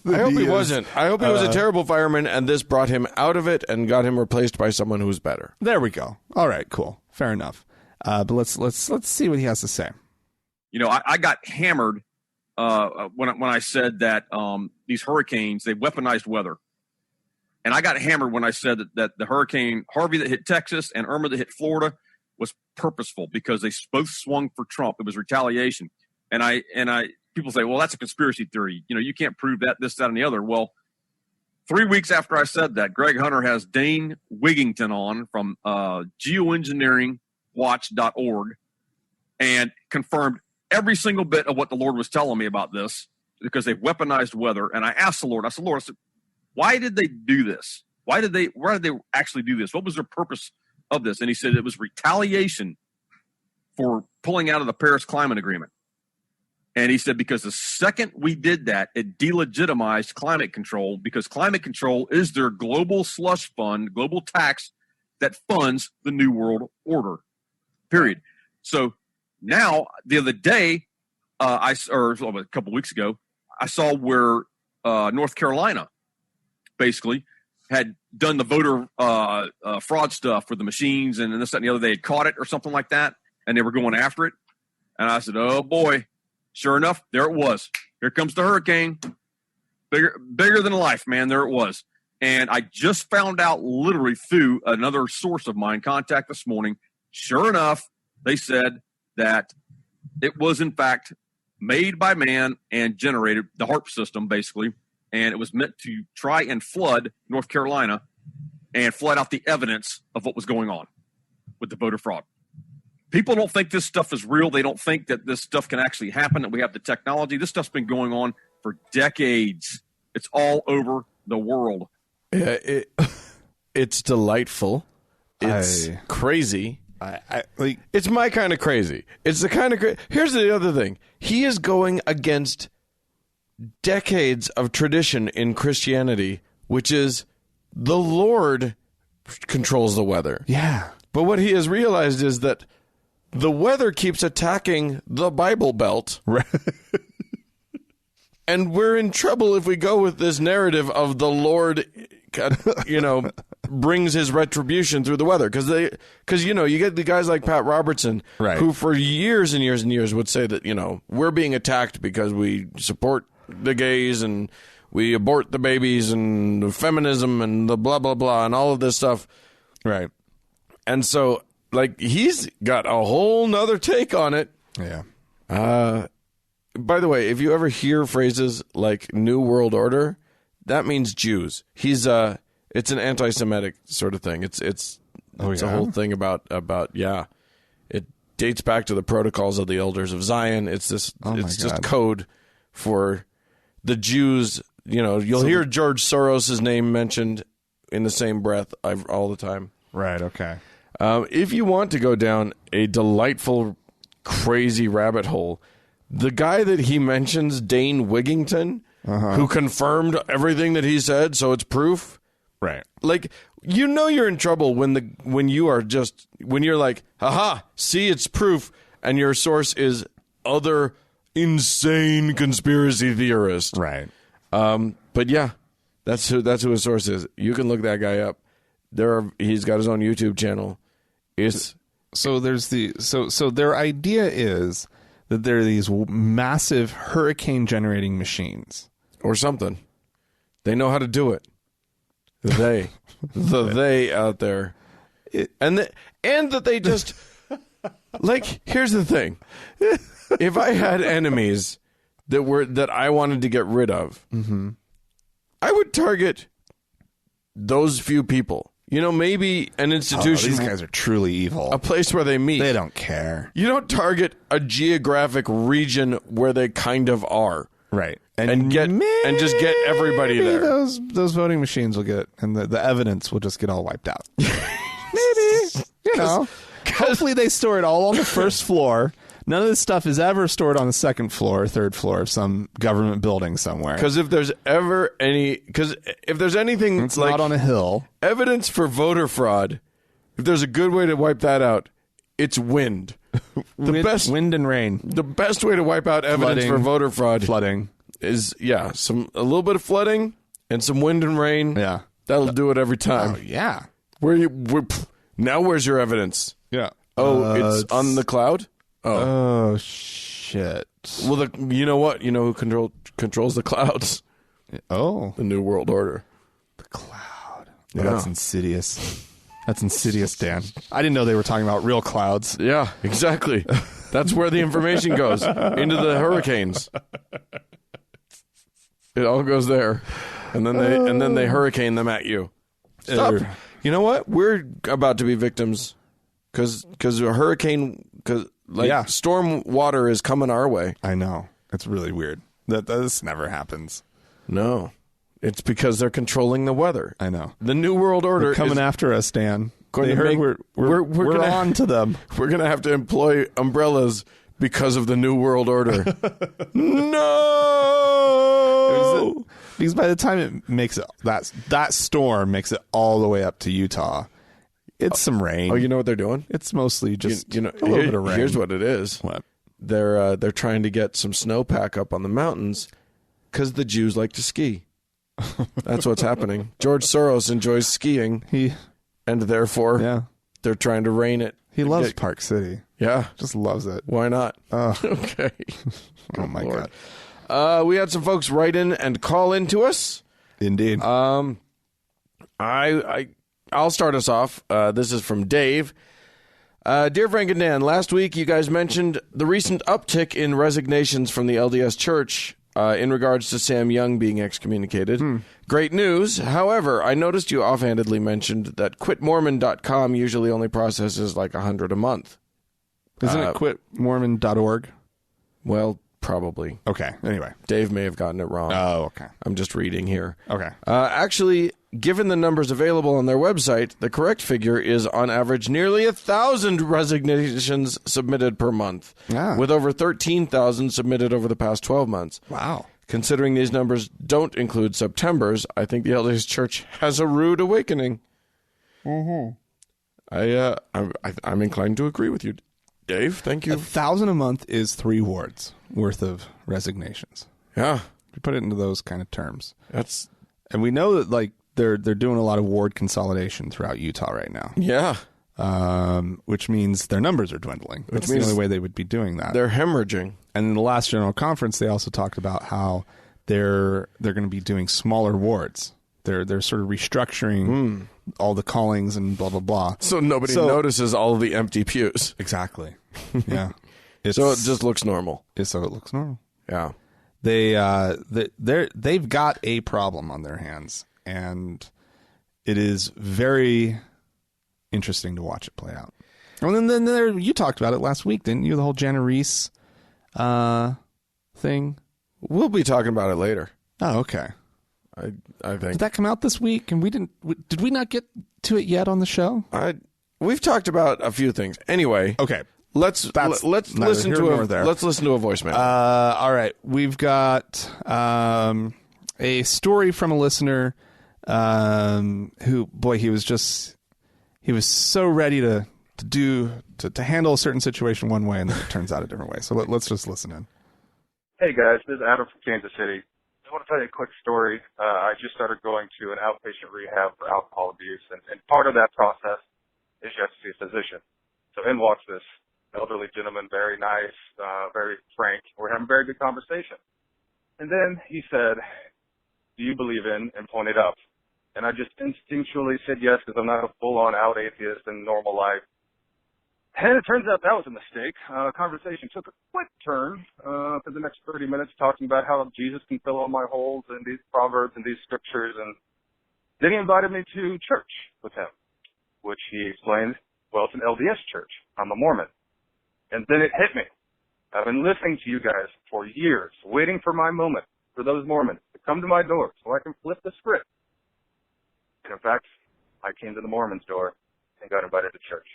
Speaker 2: I hope he wasn't. I hope he was a terrible fireman, and this brought him out of it and got him replaced by someone who's better.
Speaker 1: There we go. All right, cool. Fair enough. But let's see what he has to say.
Speaker 3: You know, I got hammered when I said that these hurricanes, they weaponized weather. And I got hammered when I said that the Hurricane Harvey that hit Texas and Irma that hit Florida was purposeful because they both swung for Trump. It was retaliation. And people say, well, that's a conspiracy theory. You know, you can't prove that, this, that, and the other. Well, 3 weeks after I said that, Greg Hunter has Dane Wigington on from geoengineeringwatch.org and confirmed every single bit of what the Lord was telling me about this because they've weaponized weather. And I asked the Lord, I said, why did they do this? Why did they actually do this? What was their purpose of this? And he said it was retaliation for pulling out of the Paris Climate Agreement. And he said, because the second we did that, it delegitimized climate control because climate control is their global slush fund, global tax that funds the New World Order, period. So now, the other day, a couple weeks ago, I saw where North Carolina basically had done the voter fraud stuff for the machines and this, that, and the other. They had caught it or something like that, and they were going after it. And I said, oh, boy. Sure enough, there it was. Here comes the hurricane. Bigger than life, man. There it was. And I just found out literally through another source of mine, contact this morning. Sure enough, they said that it was, in fact, made by man and generated, the HARP system, basically, and it was meant to try and flood North Carolina and flood out the evidence of what was going on with the voter fraud. People don't think this stuff is real. They don't think that this stuff can actually happen, that we have the technology. This stuff's been going on for decades. It's all over the world.
Speaker 2: Yeah, it's delightful. It's crazy. It's my kind of crazy. It's the kind of Here's the other thing. He is going against decades of tradition in Christianity, which is the Lord controls the weather.
Speaker 1: Yeah.
Speaker 2: But what he has realized is that the weather keeps attacking the Bible Belt.
Speaker 1: Right.
Speaker 2: And we're in trouble if we go with this narrative of the Lord, brings his retribution through the weather. Because you get the guys like Pat Robertson,
Speaker 1: right,
Speaker 2: who for years and years and years would say that, we're being attacked because we support the gays and we abort the babies and the feminism and the blah, blah, blah, and all of this stuff.
Speaker 1: Right.
Speaker 2: And so, he's got a whole nother take on it.
Speaker 1: Yeah.
Speaker 2: By the way, if you ever hear phrases like New World Order, that means Jews. It's an anti-Semitic sort of thing. It's a whole thing about it dates back to the protocols of the elders of Zion. It's just code for the Jews. You'll hear George Soros' name mentioned in the same breath all the time.
Speaker 1: Right. Okay.
Speaker 2: If you want to go down a delightful, crazy rabbit hole, the guy that he mentions, Dane Wigington, who confirmed everything that he said, so it's proof.
Speaker 1: Right.
Speaker 2: You're in trouble when you're like, haha, see, it's proof, and your source is other insane conspiracy theorist.
Speaker 1: Right.
Speaker 2: But yeah, that's who his source is. You can look that guy up. He's got his own YouTube channel.
Speaker 1: So their idea is that there are these massive hurricane generating machines
Speaker 2: or something. They know how to do it. They out there, and that they just here's the thing. If I had enemies that I wanted to get rid of, I would target those few people. Maybe an institution.
Speaker 1: These guys are truly evil.
Speaker 2: A place where they meet.
Speaker 1: They don't care.
Speaker 2: You don't target a geographic region where they kind of are.
Speaker 1: Right.
Speaker 2: And just get everybody there.
Speaker 1: Those voting machines will get, and the evidence will just get all wiped out. Maybe. Hopefully they store it all on the first floor. None of this stuff is ever stored on the second floor or third floor of some government building somewhere.
Speaker 2: Because if there's anything,
Speaker 1: it's not on a hill.
Speaker 2: Evidence for voter fraud, if there's a good way to wipe that out, it's wind.
Speaker 1: Wind and rain.
Speaker 2: The best way to wipe out evidence for voter fraud,
Speaker 1: flooding,
Speaker 2: is a little bit of flooding and some wind and rain.
Speaker 1: Yeah,
Speaker 2: that'll do it every time.
Speaker 1: Oh yeah.
Speaker 2: Now where's your evidence?
Speaker 1: Yeah.
Speaker 2: Oh, it's on the cloud.
Speaker 1: Oh shit!
Speaker 2: Well, you know what? You know who controls the clouds?
Speaker 1: Oh,
Speaker 2: the New World Order.
Speaker 1: The cloud. Yeah. That's insidious. That's insidious, Dan. I didn't know they were talking about real clouds.
Speaker 2: Yeah, exactly. That's where the information goes into the hurricanes. It all goes there, and then they hurricane them at you. Stop. You know what? We're about to be victims because a hurricane storm water is coming our way.
Speaker 1: I know. It's really weird. This never happens.
Speaker 2: No. It's because they're controlling the weather.
Speaker 1: I know.
Speaker 2: The New World Order
Speaker 1: they're coming after us, Dan.
Speaker 2: They heard
Speaker 1: we're on to them.
Speaker 2: We're going to have to employ umbrellas because of the New World Order. No!
Speaker 1: Because by the time it makes it, that storm makes it all the way up to Utah, it's some rain.
Speaker 2: Oh, you know what they're doing?
Speaker 1: It's mostly just a little bit of rain.
Speaker 2: Here's what it is.
Speaker 1: What?
Speaker 2: They're trying to get some snowpack up on the mountains because the Jews like to ski. That's what's happening. George Soros enjoys skiing, and therefore they're trying to rain it.
Speaker 1: He loves Park City.
Speaker 2: Yeah.
Speaker 1: Just loves it.
Speaker 2: Why not? Okay.
Speaker 1: Oh, my God.
Speaker 2: We had some folks write in and call in to us.
Speaker 1: Indeed.
Speaker 2: I'll start us off. This is from Dave. Dear Frank and Dan, last week you guys mentioned the recent uptick in resignations from the LDS Church in regards to Sam Young being excommunicated. Great news. However, I noticed you offhandedly mentioned that quitmormon.com usually only processes like 100 a month.
Speaker 1: Isn't it quitmormon.org?
Speaker 2: Well, probably.
Speaker 1: Okay. Anyway.
Speaker 2: Dave may have gotten it wrong.
Speaker 1: Oh, okay.
Speaker 2: I'm just reading here.
Speaker 1: Okay.
Speaker 2: Actually, given the numbers available on their website, the correct figure is on average nearly 1,000 resignations submitted per month, with over 13,000 submitted over the past 12 months.
Speaker 1: Wow.
Speaker 2: Considering these numbers don't include September's, I think the LDS Church has a rude awakening. I'm inclined to agree with you, Dave. Thank you.
Speaker 1: 1,000 a month is 3 wards worth of resignations.
Speaker 2: Yeah.
Speaker 1: We put it into those kind of terms.
Speaker 2: And
Speaker 1: we know that like they're doing a lot of ward consolidation throughout Utah right now.
Speaker 2: Yeah.
Speaker 1: Which means their numbers are dwindling. That's the only way they would be doing that.
Speaker 2: They're hemorrhaging.
Speaker 1: And in the last General Conference, they also talked about how they're going to be doing smaller wards. They're sort of restructuring all the callings and blah blah blah.
Speaker 2: So nobody notices all of the empty pews.
Speaker 1: Exactly. Yeah.
Speaker 2: So it just looks normal.
Speaker 1: So it looks normal.
Speaker 2: Yeah.
Speaker 1: They've got a problem on their hands, and it is very interesting to watch it play out. Oh, and then you talked about it last week, didn't you? The whole Jana Reese thing.
Speaker 2: We'll be talking about it later.
Speaker 1: Oh, okay.
Speaker 2: I think.
Speaker 1: Did that come out this week? And did we not get to it yet on the show?
Speaker 2: We've talked about a few things. Anyway.
Speaker 1: Okay.
Speaker 2: Let's listen to a voicemail.
Speaker 1: All right. We've got a story from a listener who, boy, he was so ready to handle a certain situation one way, and then it turns out a different way. So let's just listen in.
Speaker 4: Hey guys, this is Adam from Kansas City. I want to tell you a quick story. I just started going to an outpatient rehab for alcohol abuse, and part of that process is you have to see a physician. So in walks this elderly gentleman, very nice, very frank. We're having a very good conversation. And then he said, "Do you believe in?" and pointed up. And I just instinctually said yes, because I'm not a full-on out atheist in normal life. And it turns out that was a mistake. Conversation took a quick turn for the next 30 minutes, talking about how Jesus can fill all my holes in these proverbs and these scriptures. And then he invited me to church with him, which he explained, well, it's an LDS church. I'm a Mormon. And then it hit me. I've been listening to you guys for years, waiting for my moment, for those Mormons to come to my door so I can flip the script. And in fact, I came to the Mormons' door and got invited to church.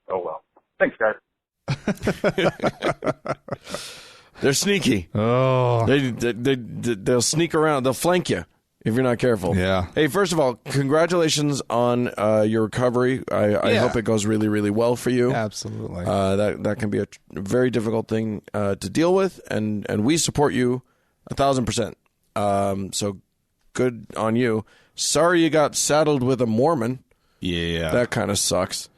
Speaker 4: Oh, well. Thanks, guys.
Speaker 2: They're sneaky.
Speaker 1: Oh.
Speaker 2: They'll sneak around. They'll flank you if you're not careful.
Speaker 1: Yeah.
Speaker 2: Hey, first of all, congratulations on your recovery. I hope it goes really, really well for you.
Speaker 1: Absolutely.
Speaker 2: That can be a very difficult thing to deal with, and we support you 1,000%. So good on you. Sorry you got saddled with a Mormon.
Speaker 1: Yeah.
Speaker 2: That kind of sucks.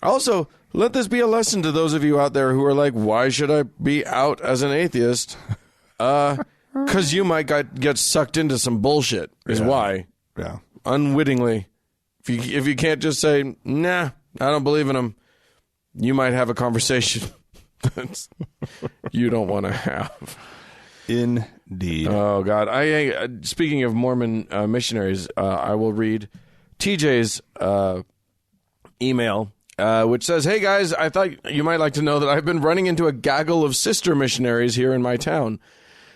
Speaker 2: Also, let this be a lesson to those of you out there who are like, why should I be out as an atheist? Because you might get sucked into some bullshit is why.
Speaker 1: Yeah.
Speaker 2: Unwittingly. If you can't just say, nah, I don't believe in them, you might have a conversation that you don't want to have.
Speaker 1: Indeed.
Speaker 2: Oh, God. Speaking of Mormon missionaries, I will read TJ's email, which says, "Hey guys, I thought you might like to know that I've been running into a gaggle of sister missionaries here in my town.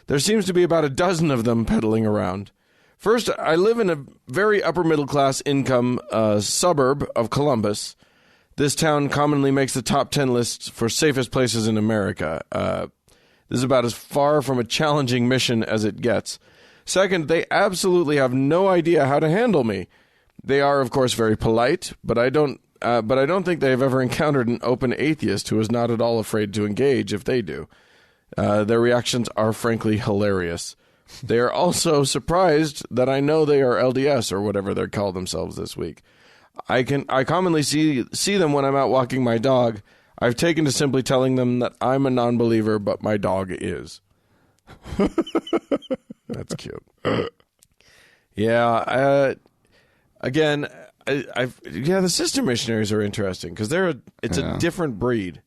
Speaker 2: There seems to be about a dozen of them peddling around. First, I live in a very upper middle class income suburb of Columbus. This town commonly makes the top 10 lists for safest places in America. This is about as far from a challenging mission as it gets. Second, they absolutely have no idea how to handle me. They are, of course, very polite, but I don't think they've ever encountered an open atheist who is not at all afraid to engage if they do. Their reactions are frankly hilarious. They are also surprised that I know they are LDS or whatever they call themselves this week. I commonly see them when I'm out walking my dog. I've taken to simply telling them that I'm a non-believer, but my dog is." That's cute. Yeah. Again, the sister missionaries are interesting because it's a different breed.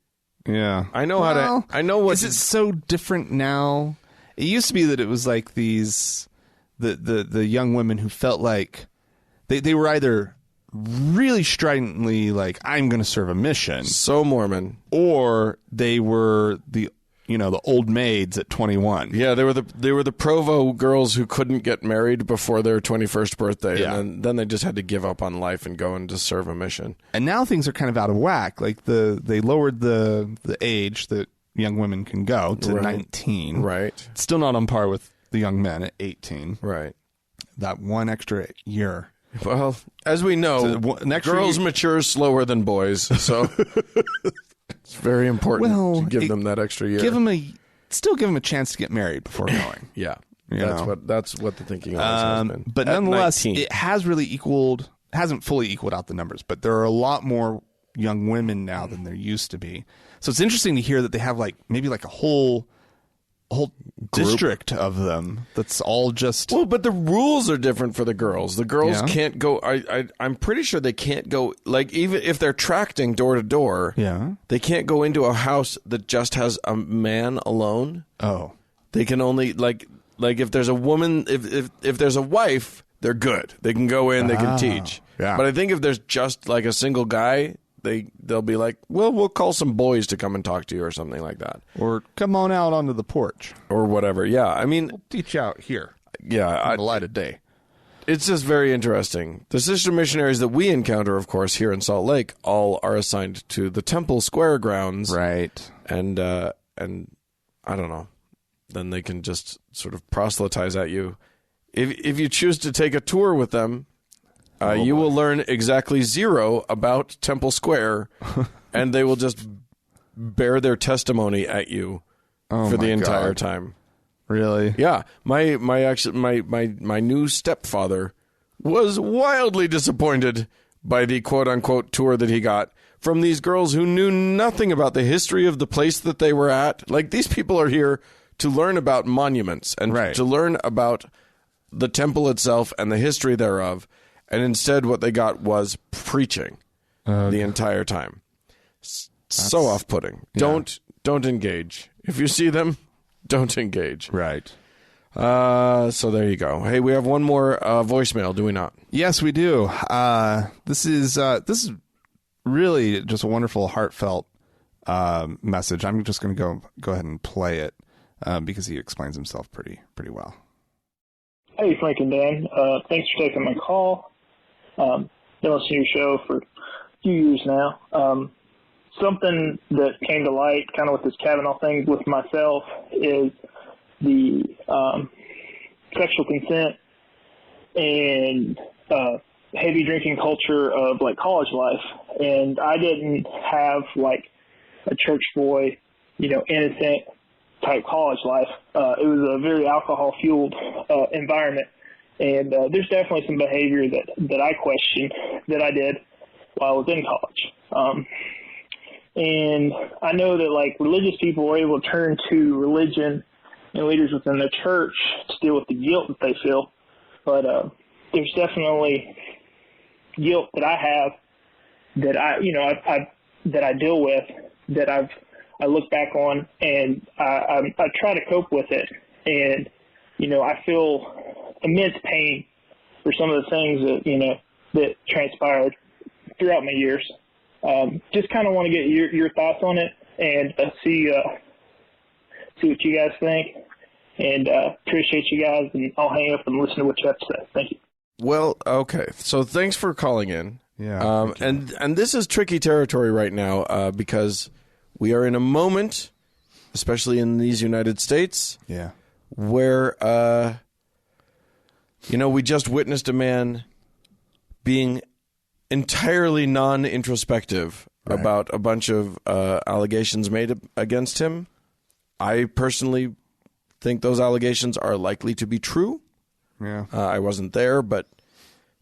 Speaker 1: Yeah.
Speaker 2: I know I know what...
Speaker 1: Is it so different now? It used to be that it was like these... The young women who felt like they were either really stridently like, I'm going to serve a mission.
Speaker 2: So Mormon.
Speaker 1: Or they were the old maids at 21.
Speaker 2: Yeah, they were the Provo girls who couldn't get married before their 21st birthday. Yeah. And then they just had to give up on life and go and just serve a mission.
Speaker 1: And now things are kind of out of whack. Like they lowered the age that young women can go to 19.
Speaker 2: Right.
Speaker 1: Still not on par with the young men at 18.
Speaker 2: Right.
Speaker 1: That one extra year.
Speaker 2: Well, as we know, girls mature slower than boys, so it's very important to give them that extra year.
Speaker 1: Still give them a chance to get married before going.
Speaker 2: Yeah, that's what the thinking has been.
Speaker 1: But nonetheless, it hasn't fully equaled out the numbers. But there are a lot more young women now than there used to be. So it's interesting to hear that they have maybe a whole district of them that's all just...
Speaker 2: Well, but the rules are different for the girls. The girls can't go... I'm pretty sure they can't go... even if they're tracting door to door, they can't go into a house that just has a man alone.
Speaker 1: Oh.
Speaker 2: They can only... if there's a woman... If there's a wife, they're good. They can go in, they can teach.
Speaker 1: Yeah.
Speaker 2: But I think if there's just a single guy... They'll be like, well, we'll call some boys to come and talk to you or something like that.
Speaker 1: Or come on out onto the porch.
Speaker 2: Or whatever. Yeah, I mean...
Speaker 1: We'll teach out here.
Speaker 2: Yeah.
Speaker 1: In the light of day.
Speaker 2: It's just very interesting. The sister missionaries that we encounter, of course, here in Salt Lake, all are assigned to the Temple Square grounds.
Speaker 1: Right.
Speaker 2: And I don't know. Then they can just sort of proselytize at you. If you choose to take a tour with them... you will learn exactly zero about Temple Square, and they will just bear their testimony at you for the entire time.
Speaker 1: Really?
Speaker 2: Yeah. My new stepfather was wildly disappointed by the quote unquote tour that he got from these girls who knew nothing about the history of the place that they were at. These people are here to learn about monuments and to learn about the temple itself and the history thereof. And instead, what they got was preaching the entire time. So off-putting. Yeah. Don't engage. If you see them, don't engage.
Speaker 1: Right.
Speaker 2: So there you go. Hey, we have one more voicemail, do we not?
Speaker 1: Yes, we do. This is really just a wonderful, heartfelt message. I'm just going to go ahead and play it because he explains himself pretty well.
Speaker 5: Hey, Frank and Dan. Thanks for taking my call. Been listening to your show for a few years now. Something that came to light kind of with this Kavanaugh thing with myself is the sexual consent and heavy drinking culture of college life. And I didn't have a church boy, innocent type college life. It was a very alcohol fueled environment. And there's definitely some behavior that I question that I did while I was in college. And I know that religious people are able to turn to religion and leaders within the church to deal with the guilt that they feel. But there's definitely guilt that I have that I deal with that I look back on and I try to cope with it. And I feel immense pain for some of the things that transpired throughout my years. Just kind of want to get your thoughts on it and see what you guys think. And appreciate you guys. And I'll hang up and listen to what you have to say. Thank you.
Speaker 2: Well, okay. So thanks for calling in.
Speaker 1: Yeah.
Speaker 2: And this is tricky territory right now because we are in a moment, especially in these United States, where we just witnessed a man being entirely non-introspective about a bunch of allegations made against him. I personally think those allegations are likely to be true.
Speaker 1: Yeah.
Speaker 2: I wasn't there, but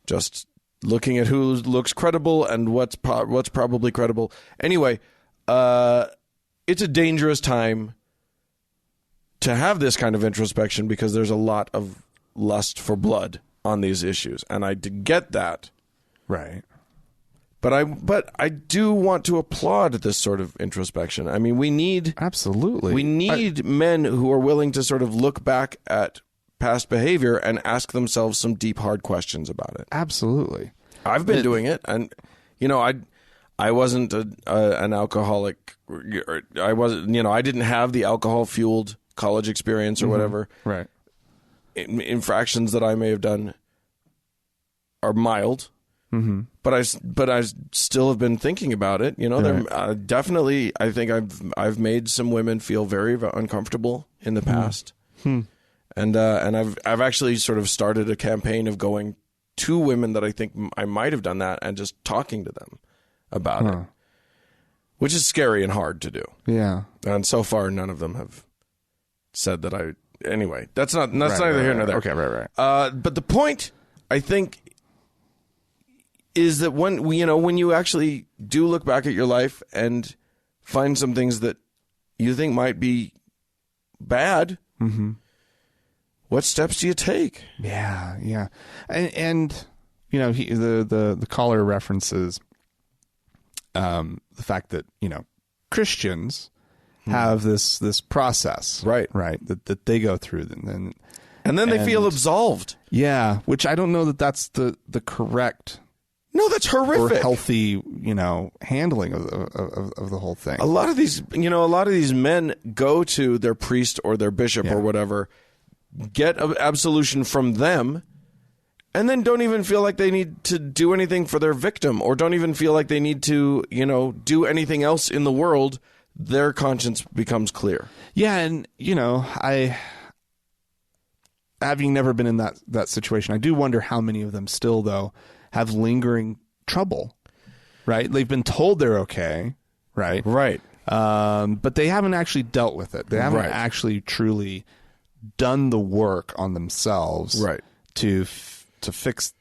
Speaker 2: just looking at who looks credible and what's probably credible. Anyway, it's a dangerous time to have this kind of introspection because there's a lot of lust for blood on these issues. And I get that.
Speaker 1: Right.
Speaker 2: But I do want to applaud this sort of introspection. I mean, we need men who are willing to sort of look back at past behavior and ask themselves some deep, hard questions about it.
Speaker 1: Absolutely.
Speaker 2: I've been doing it, and I wasn't an alcoholic. I wasn't. I didn't have the alcohol-fueled college experience or whatever.
Speaker 1: Right.
Speaker 2: Infractions that I may have done are mild.
Speaker 1: Mm-hmm.
Speaker 2: But I still have been thinking about it. There definitely. I think I've made some women feel very uncomfortable in the past, and I've actually sort of started a campaign of going to women that I think I might have done that and just talking to them about it, which is scary and hard to do.
Speaker 1: Yeah,
Speaker 2: and so far none of them have said that I. Anyway, that's neither here nor there.
Speaker 1: Okay, right.
Speaker 2: But the point, I think, is that when you actually do look back at your life and find some things that you think might be bad, what steps do you take?
Speaker 1: Yeah, and the caller references the fact that Christians have this process,
Speaker 2: right,
Speaker 1: that they go through, and then
Speaker 2: they feel absolved.
Speaker 1: Yeah, which I don't know that that's the correct.
Speaker 2: No, that's horrific.
Speaker 1: Or healthy, handling of the whole thing.
Speaker 2: A lot of these men go to their priest or their bishop or whatever, get absolution from them, and then don't even feel like they need to do anything for their victim, or don't even feel like they need to, do anything else in the world. Their conscience becomes clear.
Speaker 1: Yeah, and I, having never been in that situation, I do wonder how many of them still though have lingering trouble, right? They've been told they're okay, right?
Speaker 2: Right.
Speaker 1: But they haven't actually dealt with it. They haven't actually truly done the work on themselves,
Speaker 2: right,
Speaker 1: to fix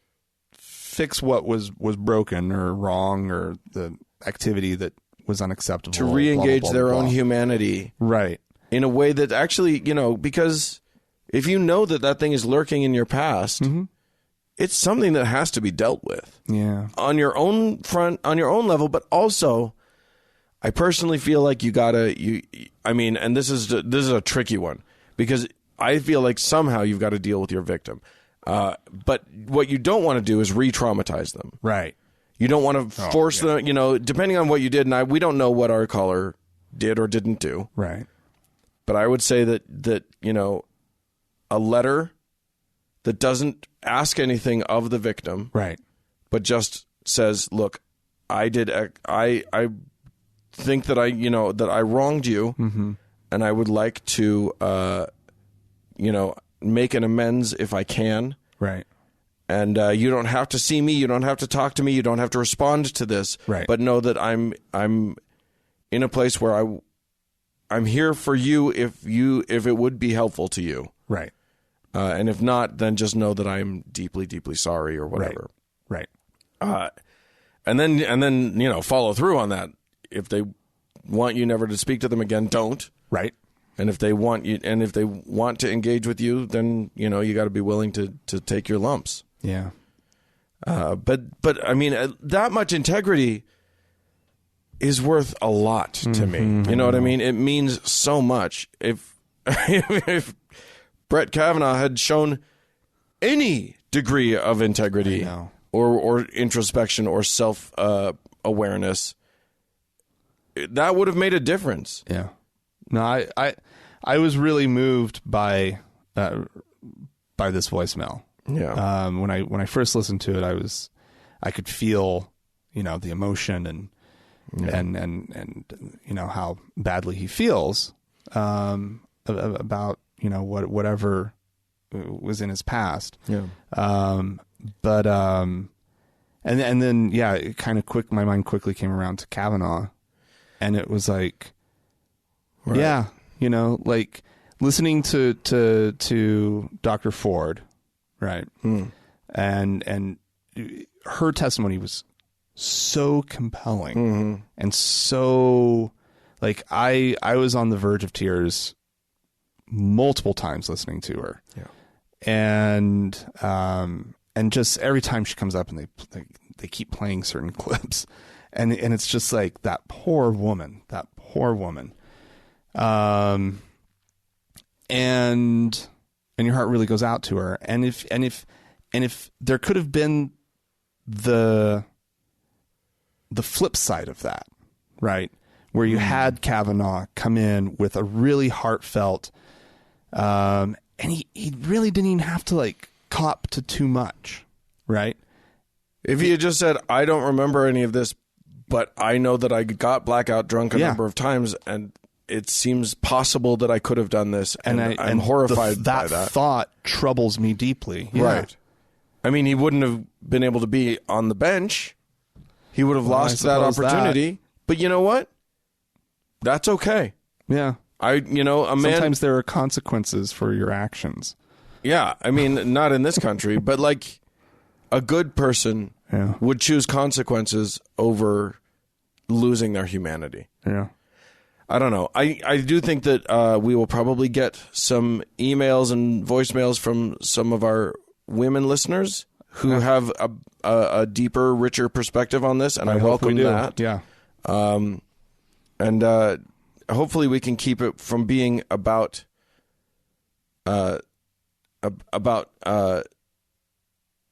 Speaker 1: what was broken or wrong, or the activity that was unacceptable.
Speaker 2: To re-engage
Speaker 1: blah, blah, blah,
Speaker 2: their
Speaker 1: blah.
Speaker 2: own humanity,
Speaker 1: right,
Speaker 2: in a way that actually, because if you know that thing is lurking in your past. It's something that has to be dealt with.
Speaker 1: Yeah.
Speaker 2: On your own front, on your own level, but also I personally feel like and this is a tricky one, because I feel like somehow you've got to deal with your victim. But what you don't want to do is re-traumatize them.
Speaker 1: Right.
Speaker 2: You don't want to force them, depending on what you did, and we don't know what our caller did or didn't do.
Speaker 1: Right.
Speaker 2: But I would say that a letter that doesn't ask anything of the victim,
Speaker 1: right,
Speaker 2: but just says, "Look, I think that I wronged you, and I would like to, make an amends if I can."
Speaker 1: Right.
Speaker 2: And you don't have to see me, you don't have to talk to me, you don't have to respond to this,
Speaker 1: right,
Speaker 2: but know that I'm in a place where I'm here for you if it would be helpful to you,
Speaker 1: right.
Speaker 2: And if not, then just know that I'm deeply, deeply sorry or whatever.
Speaker 1: Right.
Speaker 2: And then follow through on that. If they want you never to speak to them again, don't.
Speaker 1: Right.
Speaker 2: And if they want to engage with you, then you got to be willing to take your lumps.
Speaker 1: Yeah.
Speaker 2: But I mean, that much integrity is worth a lot to me. You know what I mean? It means so much. If Brett Kavanaugh had shown any degree of integrity or introspection or self awareness, that would have made a difference.
Speaker 1: Yeah. No, I was really moved by this voicemail.
Speaker 2: Yeah.
Speaker 1: When I first listened to it, I could feel, the emotion and how badly he feels about whatever was in his past.
Speaker 2: Yeah.
Speaker 1: But and then it kind of my mind quickly came around to Kavanaugh, and it was like,
Speaker 2: right.
Speaker 1: like listening to Dr. Ford, right? And her testimony was so compelling and so, like, I was on the verge of tears multiple times listening to her.
Speaker 2: Yeah.
Speaker 1: And just every time she comes up and they keep playing certain clips, and it's just like that poor woman. And your heart really goes out to her. And if there could have been the flip side of that, right, where you had Kavanaugh come in with a really heartfelt, and he really didn't even have to like cop to too much, right?
Speaker 2: If he had just said, I don't remember any of this, but I know that I got blackout drunk a number of times, and it seems possible that I could have done this, and I'm horrified by that.
Speaker 1: That thought troubles me deeply.
Speaker 2: Yeah. Right. I mean, he wouldn't have been able to be on the bench. He would have lost that opportunity. But you know what? That's okay.
Speaker 1: Yeah. Sometimes there are consequences for your actions.
Speaker 2: Yeah. I mean, not in this country, but like a good person would choose consequences over losing their humanity.
Speaker 1: Yeah.
Speaker 2: I don't know. I do think that we will probably get some emails and voicemails from some of our women listeners who have a deeper, richer perspective on this, and I welcome that.
Speaker 1: Yeah.
Speaker 2: And hopefully we can keep it from being about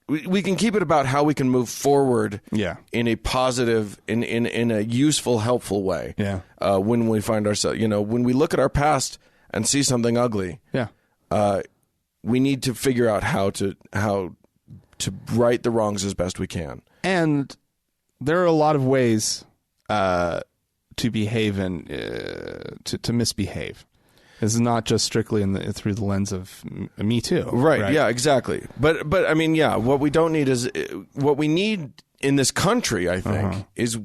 Speaker 2: we can keep it about how we can move forward in a positive, in a useful, helpful way.
Speaker 1: Yeah.
Speaker 2: When we find ourselves, when we look at our past and see something ugly, we need to figure out how to right the wrongs as best we can.
Speaker 1: And there are a lot of ways to behave and to misbehave. This is not just strictly through the lens of Me Too.
Speaker 2: Right. Yeah, exactly. But I mean, what we don't need is what we need in this country, I think, is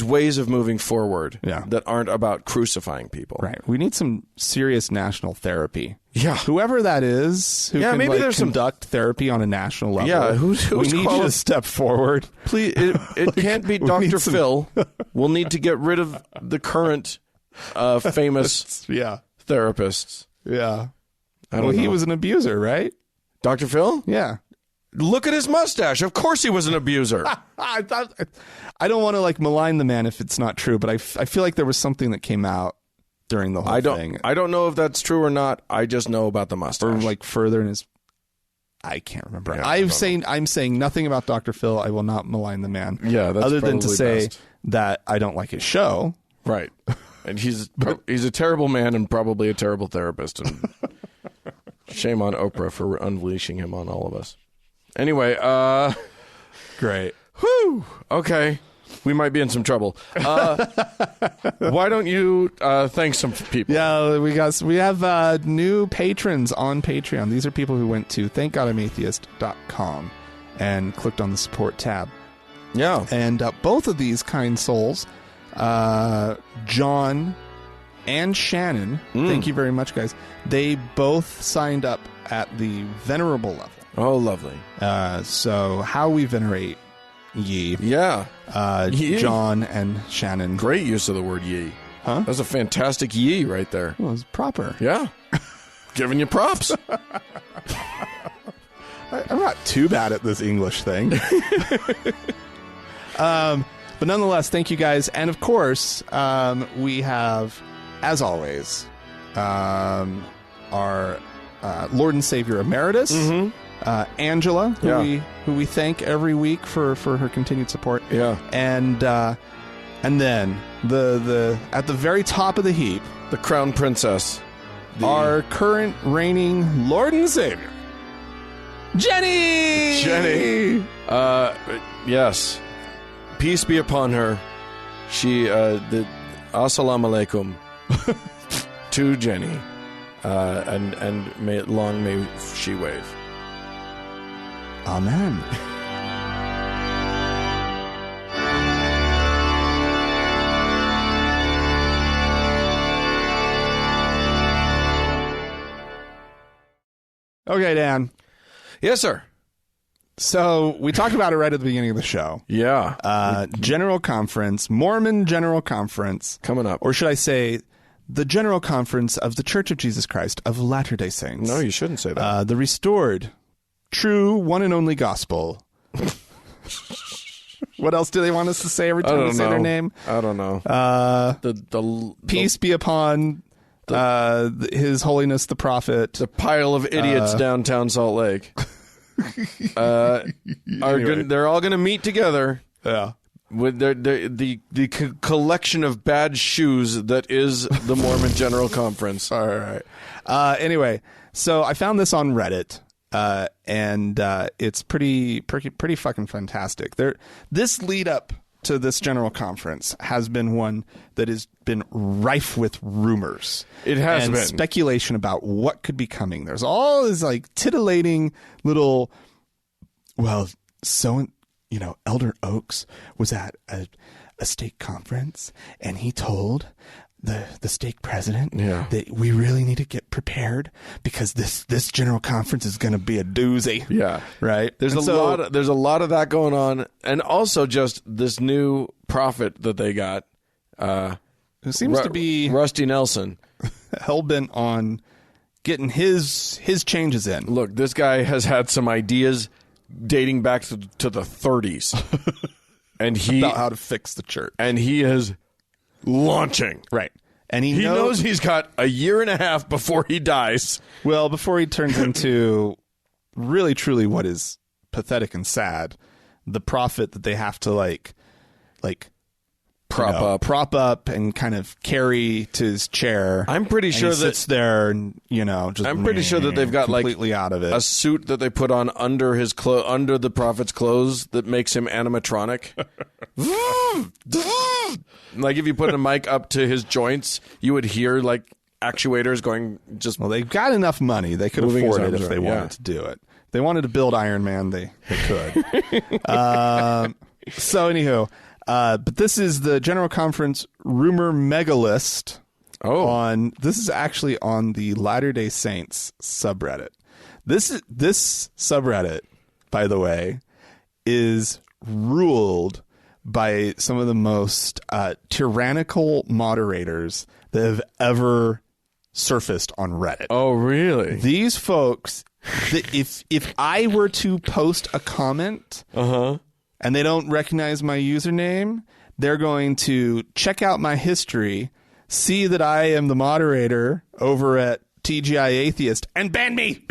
Speaker 2: ways of moving forward that aren't about crucifying people.
Speaker 1: Right. We need some serious national therapy.
Speaker 2: Yeah.
Speaker 1: Whoever that is who can
Speaker 2: maybe there's
Speaker 1: conduct therapy on a national level.
Speaker 2: Yeah,
Speaker 1: we need you to step forward.
Speaker 2: Please, it can't be Dr. Phil. We'll need to get rid of the current famous therapists.
Speaker 1: Yeah.
Speaker 2: He
Speaker 1: was an abuser, right?
Speaker 2: Dr. Phil?
Speaker 1: Yeah.
Speaker 2: Look at his mustache. Of course he was an abuser.
Speaker 1: I don't want to malign the man if it's not true, but I feel like there was something that came out during the whole thing.
Speaker 2: I don't know if that's true or not. I just know about the mustache.
Speaker 1: Or further in his... I can't remember.
Speaker 2: Yeah,
Speaker 1: I'm saying nothing about Dr. Phil. I will not malign the man.
Speaker 2: Yeah, that's
Speaker 1: other than to say
Speaker 2: best.
Speaker 1: That I don't like his show.
Speaker 2: Right. And he's a terrible man and probably a terrible therapist. And shame on Oprah for unleashing him on all of us. Anyway,
Speaker 1: great.
Speaker 2: Whew. Okay. We might be in some trouble. Why don't you thank some people?
Speaker 1: Yeah, we have new patrons on Patreon. These are people who went to thankgodimatheist.com and clicked on the support tab.
Speaker 2: Yeah.
Speaker 1: And both of these kind souls, John and Shannon, thank you very much, guys. They both signed up at the venerable level.
Speaker 2: Oh, lovely.
Speaker 1: So how we venerate ye.
Speaker 2: Yeah.
Speaker 1: Ye. John and Shannon.
Speaker 2: Great use of the word ye.
Speaker 1: Huh?
Speaker 2: That's a fantastic ye right there.
Speaker 1: Well, it was proper.
Speaker 2: Yeah. Giving you props.
Speaker 1: I'm not too bad at this English thing. But nonetheless, thank you guys. And of course, we have, as always, our Lord and Savior Emeritus, Angela, who we thank every week for her continued support.
Speaker 2: Yeah.
Speaker 1: And then the at the very top of the heap,
Speaker 2: the Crown Princess,
Speaker 1: our current reigning Lord and Savior, Jenny.
Speaker 2: Yes. Peace be upon her. She the assalamu alaikum to Jenny. And may she wave.
Speaker 1: Amen. Okay, Dan.
Speaker 2: Yes, sir.
Speaker 1: So we talked about it right at the beginning of the show.
Speaker 2: Yeah.
Speaker 1: General Conference, Mormon General Conference.
Speaker 2: Coming up.
Speaker 1: Or should I say the General Conference of the Church of Jesus Christ of Latter-day Saints.
Speaker 2: No, you shouldn't say that.
Speaker 1: The restored true, one and only gospel. What else do they want us to say every time we say their name?
Speaker 2: I don't know.
Speaker 1: Peace be upon His Holiness the Prophet.
Speaker 2: The pile of idiots downtown Salt Lake. They're all going to meet together.
Speaker 1: Yeah.
Speaker 2: With the collection of bad shoes that is the Mormon General Conference.
Speaker 1: All right. Anyway, so I found this on Reddit. And it's pretty fucking fantastic. This lead up to this general conference has been one that has been rife with rumors.
Speaker 2: It has been
Speaker 1: speculation about what could be coming. There's all this like titillating little, Elder Oaks was at a stake conference and he told the stake president that we really need to get prepared because this general conference is going to be a doozy.
Speaker 2: Yeah.
Speaker 1: Right.
Speaker 2: There's a lot of that going on. And also just this new prophet that they got.
Speaker 1: It seems to be
Speaker 2: Rusty Nelson.
Speaker 1: Hell-bent on getting his changes in.
Speaker 2: Look, this guy has had some ideas dating back to the 30s. And
Speaker 1: about how to fix the church.
Speaker 2: And he is launching.
Speaker 1: Right. And he
Speaker 2: knows he's got a year and a half before he dies.
Speaker 1: Well, before he turns into really, truly what is pathetic and sad, the prophet that they have to like prop up and kind of carry to his chair.
Speaker 2: I'm pretty sure
Speaker 1: that sits there and just.
Speaker 2: I'm pretty sure that they've got
Speaker 1: completely out of it.
Speaker 2: A suit that they put on under under the prophet's clothes that makes him animatronic. Like if you put a mic up to his joints, you would hear like actuators going just.
Speaker 1: Well, they've got enough money; they could afford it if they wanted to do it. If they wanted to build Iron Man, they could. So, anywho. But this is the General Conference rumor mega list. This is actually on the Latter-day Saints subreddit. This subreddit, by the way, is ruled by some of the most tyrannical moderators that have ever surfaced on Reddit.
Speaker 2: Oh, really?
Speaker 1: These folks, if I were to post a comment, and they don't recognize my username, they're going to check out my history, see that I am the moderator over at TGI Atheist, and ban me.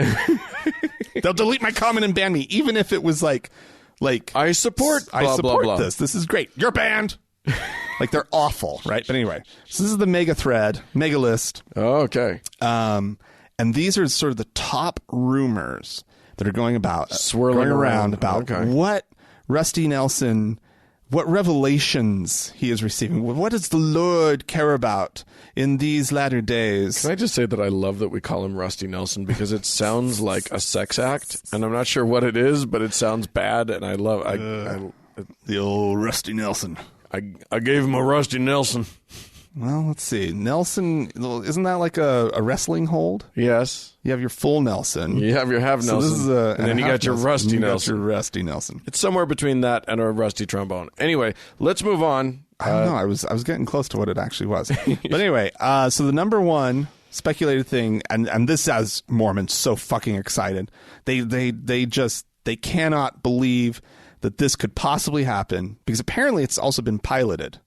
Speaker 1: They'll delete my comment and ban me, even if it was like
Speaker 2: I support blah, blah, blah.
Speaker 1: this. This is great. You're banned. Like they're awful, right? But anyway, so this is the mega list.
Speaker 2: Oh, okay.
Speaker 1: And these are sort of the top rumors that are going
Speaker 2: swirling
Speaker 1: around about what Rusty Nelson, what revelations he is receiving. What does the Lord care about in these latter days?
Speaker 2: Can I just say that I love that we call him Rusty Nelson because it sounds like a sex act, and I'm not sure what it is, but it sounds bad, and I love
Speaker 1: the old Rusty Nelson.
Speaker 2: I gave him a Rusty Nelson.
Speaker 1: Well, let's see. Nelson, isn't that like a wrestling hold?
Speaker 2: Yes.
Speaker 1: You have your full Nelson.
Speaker 2: You have your half Nelson.
Speaker 1: So this is
Speaker 2: and then you got your Rusty Nelson.
Speaker 1: Your Rusty Nelson.
Speaker 2: It's somewhere between that and a rusty trombone. Anyway, let's move on.
Speaker 1: I don't know. I was getting close to what it actually was. But anyway, so the number one speculated thing, and this has Mormons so fucking excited. They cannot believe that this could possibly happen because apparently it's also been piloted.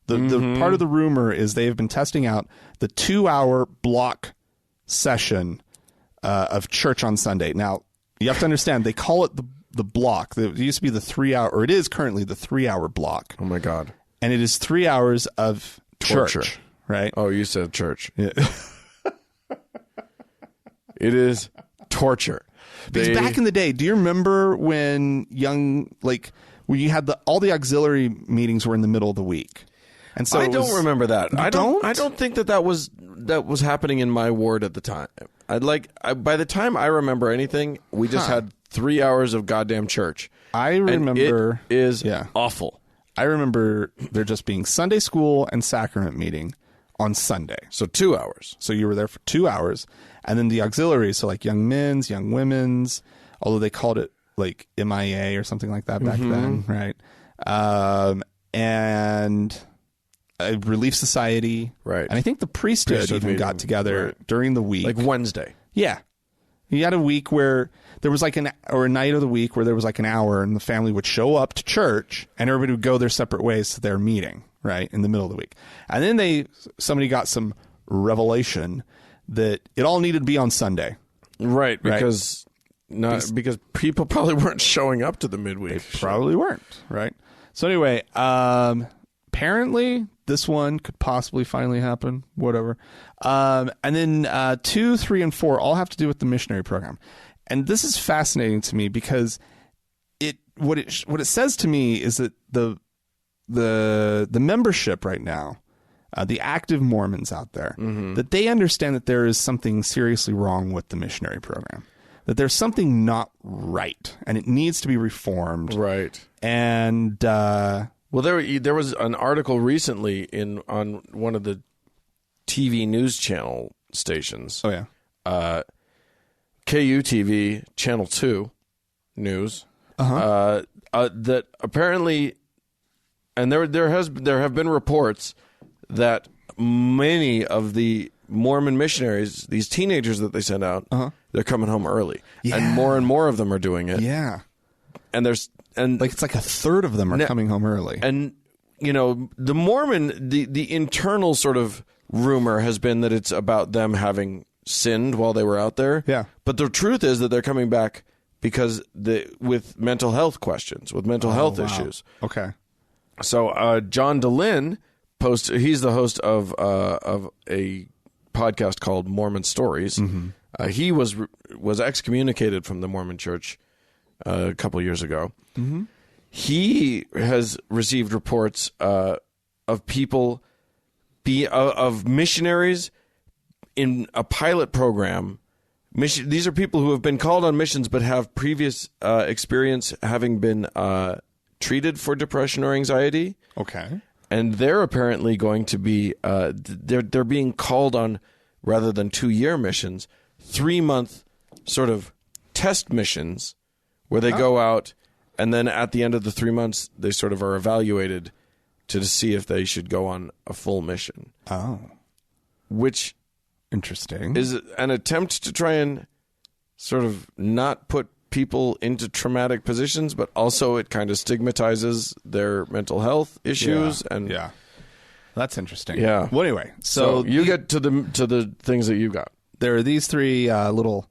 Speaker 1: The part of the rumor is they have been testing out the 2-hour block session of church on Sunday. Now, you have to understand, they call it the block. It used to be the 3-hour, or it is currently the 3-hour block.
Speaker 2: Oh, my God.
Speaker 1: And it is 3 hours of
Speaker 2: torture.
Speaker 1: Church, right?
Speaker 2: Oh, you said church. Yeah. It is torture.
Speaker 1: Because back in the day, do you remember when when you had all the auxiliary meetings were in the middle of the week? And so
Speaker 2: I don't remember that. I
Speaker 1: don't
Speaker 2: think that was happening in my ward at the time. By the time I remember anything, we just had 3 hours of goddamn church.
Speaker 1: I remember
Speaker 2: and it is awful.
Speaker 1: I remember there just being Sunday school and sacrament meeting on Sunday.
Speaker 2: So 2 hours.
Speaker 1: So you were there for 2 hours. And then the auxiliaries, so like young men's, young women's, although they called it like MIA or something like that back then, right? And a Relief Society.
Speaker 2: Right.
Speaker 1: And I think the priesthood even got together during the week.
Speaker 2: Like Wednesday.
Speaker 1: Yeah. You had a week where there was like a night of the week where there was like an hour and the family would show up to church and everybody would go their separate ways to their meeting, right, in the middle of the week. And then somebody got some revelation that it all needed to be on Sunday.
Speaker 2: Right, because people probably weren't showing up to the midweek.
Speaker 1: They probably weren't, right? So anyway, apparently this one could possibly finally happen, whatever. And then 2, 3, and 4 all have to do with the missionary program. And this is fascinating to me because what it says to me is that the membership right now, the active Mormons out there, that they understand that there is something seriously wrong with the missionary program, that there's something not right, and it needs to be reformed.
Speaker 2: Right.
Speaker 1: And
Speaker 2: well, there was an article recently on one of the TV news channel stations.
Speaker 1: Oh yeah,
Speaker 2: KUTV Channel 2 News. That apparently, and there have been reports that many of the Mormon missionaries, these teenagers that they send out, they're coming home early, and more of them are doing it.
Speaker 1: Yeah,
Speaker 2: and
Speaker 1: it's like a third of them are coming home early.
Speaker 2: And the Mormon, the internal sort of rumor has been that it's about them having sinned while they were out there.
Speaker 1: Yeah,
Speaker 2: but the truth is that they're coming back because with mental health questions, with mental health issues.
Speaker 1: Okay,
Speaker 2: so John DeLynn he's the host of a podcast called Mormon Stories. He was excommunicated from the Mormon Church a couple years ago. He has received reports of people of missionaries in a pilot program. These are people who have been called on missions but have previous experience having been treated for depression or anxiety.
Speaker 1: Okay.
Speaker 2: And they're apparently going to be they're being called on, rather than 2-year missions, 3-month sort of test missions where they go out, and then at the end of the 3 months they sort of are evaluated to see if they should go on a full mission.
Speaker 1: Oh,
Speaker 2: which
Speaker 1: interesting
Speaker 2: is an attempt to try and sort of not put people into traumatic positions, but also it kind of stigmatizes their mental health issues.
Speaker 1: Yeah, that's interesting.
Speaker 2: Yeah.
Speaker 1: Well, anyway, so
Speaker 2: you get to the things that you got.
Speaker 1: There are these 3 little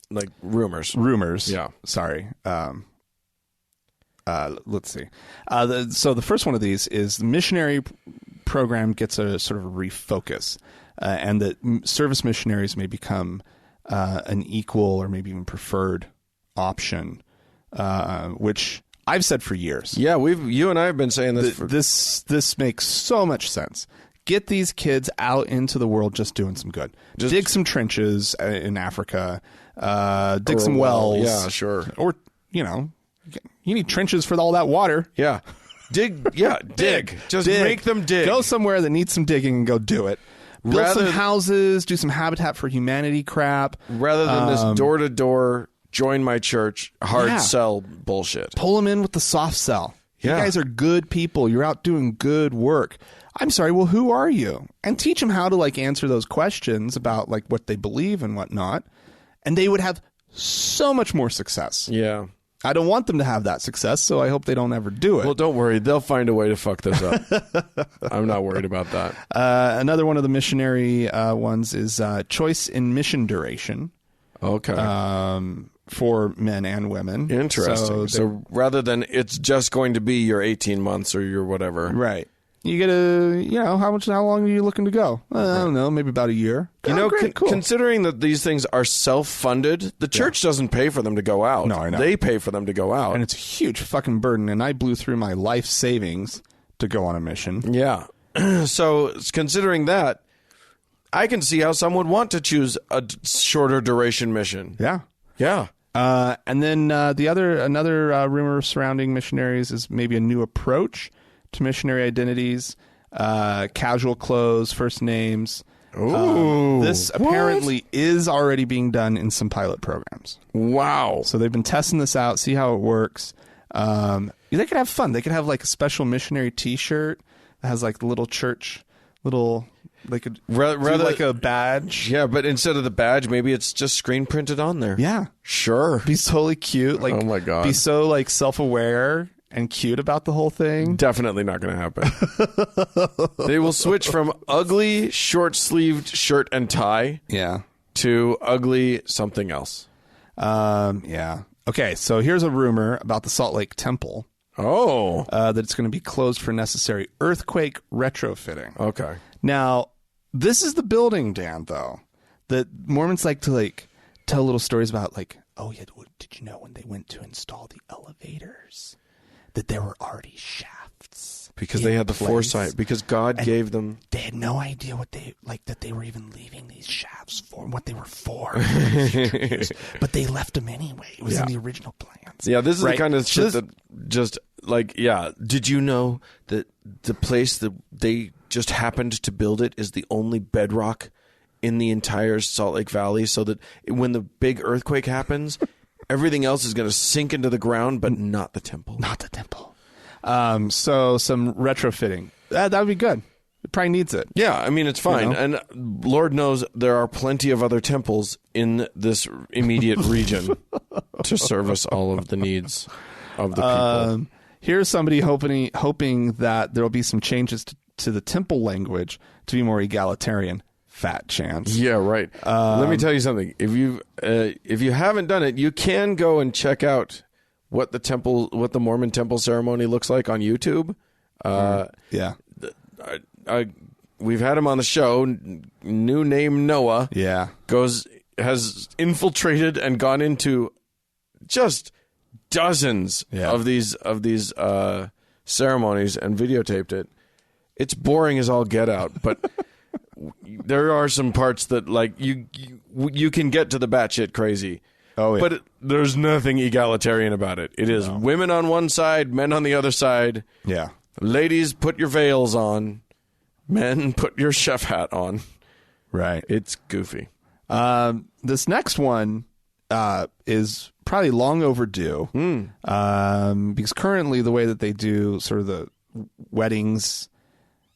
Speaker 2: like rumors.
Speaker 1: Yeah. Sorry. Let's see. So the first one of these is the missionary program gets a sort of refocus, and that service missionaries may become an equal or maybe even preferred option, which I've said for years.
Speaker 2: Yeah, you and I have been saying this.
Speaker 1: This makes so much sense. Get these kids out into the world just doing some good. Dig some trenches in Africa. Dig some wells.
Speaker 2: Yeah, sure.
Speaker 1: Or, you need trenches for all that water.
Speaker 2: Yeah. Dig. Yeah, dig. Just make them dig.
Speaker 1: Go somewhere that needs some digging and go do it. Build some houses, do some Habitat for Humanity crap.
Speaker 2: Rather than this door-to-door, join my church, hard sell bullshit.
Speaker 1: Pull them in with the soft sell. You guys are good people. You're out doing good work. I'm sorry, well, who are you? And teach them how to answer those questions about what they believe and whatnot. And they would have so much more success.
Speaker 2: Yeah.
Speaker 1: I don't want them to have that success, so I hope they don't ever do it.
Speaker 2: Well, don't worry. They'll find a way to fuck this up. I'm not worried about that.
Speaker 1: Another one of the missionary ones is choice in mission duration.
Speaker 2: Okay.
Speaker 1: For men and women.
Speaker 2: Interesting. So rather than it's just going to be your 18 months or your whatever.
Speaker 1: Right. You get how long are you looking to go? I don't know, maybe about a year.
Speaker 2: Great, cool. Considering that these things are self-funded, the church doesn't pay for them to go out.
Speaker 1: No, I know.
Speaker 2: They pay for them to go out.
Speaker 1: And it's a huge fucking burden, and I blew through my life savings to go on a mission.
Speaker 2: Yeah. So considering that, I can see how someone would want to choose a shorter duration mission.
Speaker 1: Yeah.
Speaker 2: Yeah.
Speaker 1: And then another rumor surrounding missionaries is maybe a new approach to missionary identities, casual clothes, first names.
Speaker 2: Ooh,
Speaker 1: this apparently is already being done in some pilot programs.
Speaker 2: Wow.
Speaker 1: So they've been testing this out, see how it works. They could have fun. They could have a special missionary T-shirt that has the little church, little They could
Speaker 2: rather
Speaker 1: do like a badge.
Speaker 2: Yeah, but instead of the badge, maybe it's just screen printed on there.
Speaker 1: Yeah,
Speaker 2: sure.
Speaker 1: Be totally cute. Like,
Speaker 2: oh my God,
Speaker 1: be so like self-aware and cute about the whole thing.
Speaker 2: Definitely not going to happen. They will switch from ugly short-sleeved shirt and tie, to ugly something else.
Speaker 1: Yeah. Okay, so here's a rumor about the Salt Lake Temple.
Speaker 2: Oh,
Speaker 1: that it's going to be closed for necessary earthquake retrofitting.
Speaker 2: Okay.
Speaker 1: Now, this is the building, Dan, though, that Mormons like to tell little stories about, like, oh yeah, did you know when they went to install the elevators that there were already shafts?
Speaker 2: Because they had the foresight. Because God gave them.
Speaker 1: They had no idea that they were even leaving these shafts for, what they were for. But they left them anyway. It was in the original plans.
Speaker 2: Yeah, this is the kind of shit that just, like, did you know that the place that they just happened to build it is the only bedrock in the entire Salt Lake Valley, so that when the big earthquake happens, everything else is going to sink into the ground, but not the temple.
Speaker 1: Not the temple. So some retrofitting. That would be good. It probably needs it.
Speaker 2: Yeah, I mean, it's fine. And Lord knows there are plenty of other temples in this immediate region to service all of the needs of the people.
Speaker 1: Here's somebody hoping that there will be some changes to the temple language to be more egalitarian. Fat chance.
Speaker 2: Yeah, right. Let me tell you something. If you haven't done it, you can go and check out what the Mormon temple ceremony looks like on YouTube. We've had him on the show. New name Noah.
Speaker 1: Yeah,
Speaker 2: has infiltrated and gone into just dozens of these ceremonies and videotaped it. It's boring as all get out, but there are some parts that, like, you can get to the batshit crazy.
Speaker 1: Oh, yeah.
Speaker 2: But there's nothing egalitarian about it. It is women on one side, men on the other side.
Speaker 1: Yeah.
Speaker 2: Ladies, put your veils on. Men, put your chef hat on.
Speaker 1: Right.
Speaker 2: It's goofy.
Speaker 1: This next one is probably long overdue. Because currently the way that they do sort of the weddings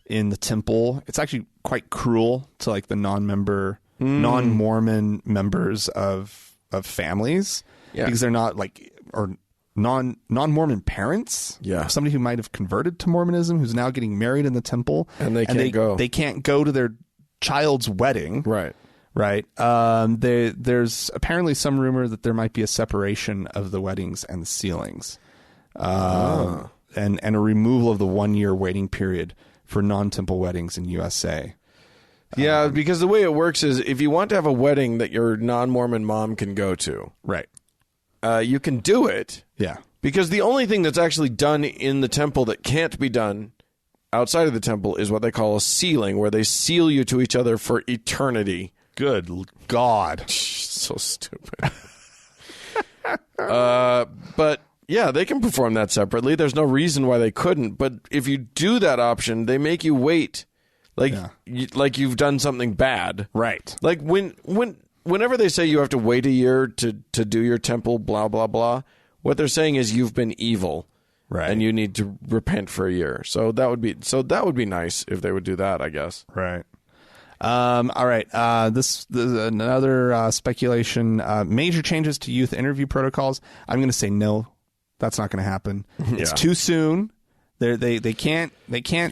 Speaker 1: in the temple, it's actually quite cruel to, like, the non-Mormon members of families, because they're not, like, or non-Mormon parents.
Speaker 2: Yeah.
Speaker 1: Somebody who might have converted to Mormonism who's now getting married in the temple,
Speaker 2: and they
Speaker 1: can't go to their child's wedding.
Speaker 2: Right.
Speaker 1: There's apparently some rumor that there might be a separation of the weddings and the sealings, and a removal of the 1-year waiting period for non-temple weddings in USA.
Speaker 2: Yeah, because the way it works is, if you want to have a wedding that your non-Mormon mom can go to,
Speaker 1: right,
Speaker 2: you can do it.
Speaker 1: Yeah.
Speaker 2: Because the only thing that's actually done in the temple that can't be done outside of the temple is what they call a sealing, where they seal you to each other for eternity.
Speaker 1: Good God.
Speaker 2: So stupid. But yeah, they can perform that separately. There's no reason why they couldn't. But if you do that option, they make you wait. Like you've done something bad.
Speaker 1: Right.
Speaker 2: Like whenever they say you have to wait a year to do your temple, blah, blah, blah, what they're saying is you've been evil.
Speaker 1: Right.
Speaker 2: And you need to repent for a year. So that would be nice if they would do that, I guess.
Speaker 1: Right. All right. This is another speculation. Major changes to youth interview protocols. I'm going to say no. That's not going to happen. It's too soon. They can't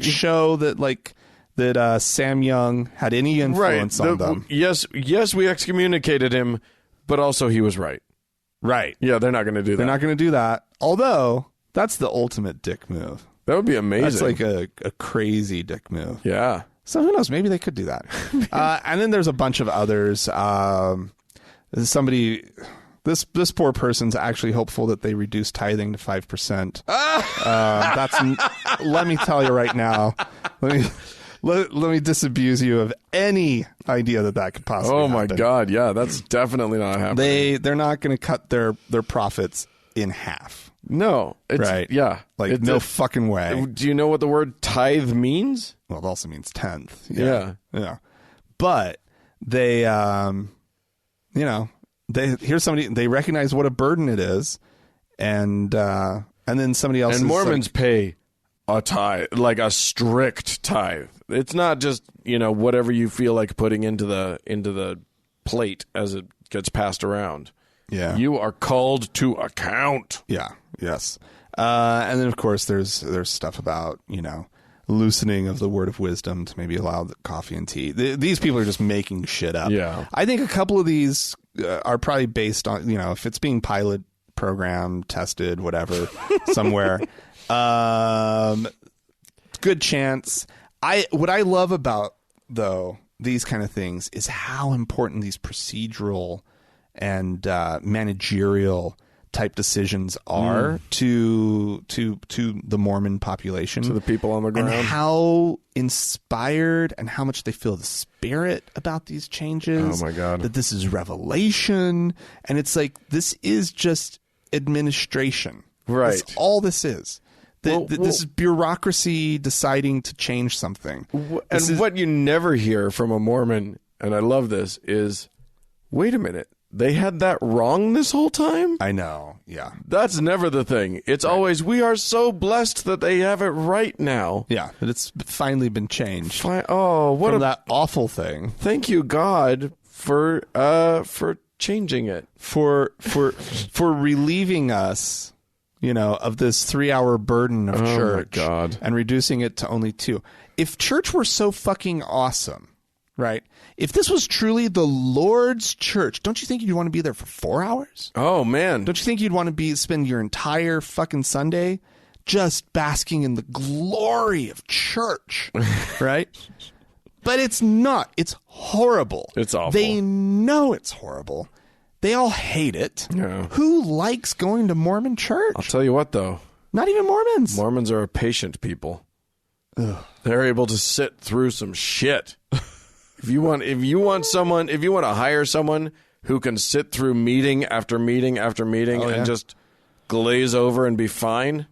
Speaker 1: show that Sam Young had any influence on them.
Speaker 2: Yes, we excommunicated him, but also he was right.
Speaker 1: Right.
Speaker 2: Yeah, they're not going to do that.
Speaker 1: They're not going to do that. Although that's the ultimate dick move.
Speaker 2: That would be amazing.
Speaker 1: That's like a crazy dick move.
Speaker 2: Yeah.
Speaker 1: So who knows? Maybe they could do that. And then there's a bunch of others. This poor person's actually hopeful that they reduce tithing to 5%. Let me tell you right now. Let me disabuse you of any idea that could possibly happen.
Speaker 2: Oh my God, yeah, that's definitely not happening.
Speaker 1: They're not going to cut their profits in half.
Speaker 2: No,
Speaker 1: right?
Speaker 2: Yeah,
Speaker 1: no fucking way.
Speaker 2: Do you know what the word tithe means?
Speaker 1: Well, it also means tenth.
Speaker 2: Yeah.
Speaker 1: But they, here's somebody, they recognize what a burden it is, and then somebody else.
Speaker 2: And Mormons pay a tithe, like a strict tithe. It's not just, whatever you feel like putting into the plate as it gets passed around.
Speaker 1: Yeah.
Speaker 2: You are called to account.
Speaker 1: Yeah. Yes. And then, of course, there's stuff about, loosening of the word of wisdom to maybe allow the coffee and tea. These people are just making shit up.
Speaker 2: Yeah.
Speaker 1: I think a couple of these are probably based on, if it's being pilot program, tested, whatever, somewhere. Good chance. What I love about, though, these kind of things is how important these procedural and managerial type decisions are to the Mormon population,
Speaker 2: to the people on the ground,
Speaker 1: and how inspired and how much they feel the spirit about these changes.
Speaker 2: Oh my God!
Speaker 1: That this is revelation, and it's like this is just administration,
Speaker 2: right?
Speaker 1: That's all this is. This is bureaucracy deciding to change something.
Speaker 2: What you never hear from a Mormon, and I love this, is, wait a minute. They had that wrong this whole time?
Speaker 1: I know, yeah.
Speaker 2: That's never the thing. It's always, we are so blessed that they have it right now.
Speaker 1: Yeah, that it's finally been changed.
Speaker 2: From
Speaker 1: that awful thing.
Speaker 2: Thank you, God, for changing it.
Speaker 1: For relieving us, of this 3-hour burden of church.
Speaker 2: My God.
Speaker 1: And reducing it to only 2. If church were so fucking awesome, right? If this was truly the Lord's church, don't you think you'd want to be there for 4 hours?
Speaker 2: Oh, man.
Speaker 1: Don't you think you'd want to spend your entire fucking Sunday just basking in the glory of church, right? But it's not. It's horrible.
Speaker 2: It's awful.
Speaker 1: They know it's horrible. They all hate it.
Speaker 2: Yeah.
Speaker 1: Who likes going to Mormon church?
Speaker 2: I'll tell you what, though.
Speaker 1: Not even Mormons.
Speaker 2: Mormons are a patient people.
Speaker 1: Ugh.
Speaker 2: They're able to sit through some shit. If you want to hire someone who can sit through meeting after meeting after meeting and just glaze over and be fine,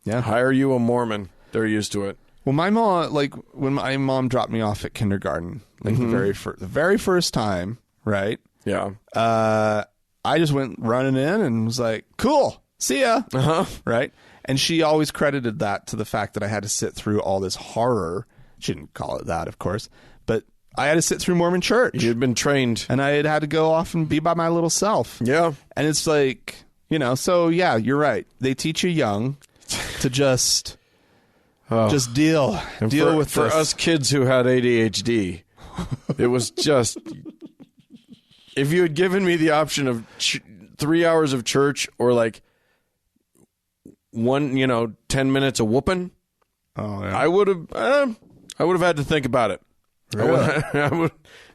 Speaker 2: hire you a Mormon. They're used to it.
Speaker 1: Well, my mom, when my mom dropped me off at kindergarten, the very first time, right?
Speaker 2: Yeah.
Speaker 1: I just went running in and was like, "Cool, see ya." Right? And she always credited that to the fact that I had to sit through all this horror. She didn't call it that, of course, but I had to sit through Mormon church.
Speaker 2: You'd been trained.
Speaker 1: And I had to go off and be by my little self.
Speaker 2: Yeah.
Speaker 1: And it's like, so yeah, you're right. They teach you young to just deal with
Speaker 2: for
Speaker 1: this.
Speaker 2: us kids who had ADHD. It was just, if you had given me the option of 3 hours of church or 10 minutes of whooping, I would have had to think about it. Really?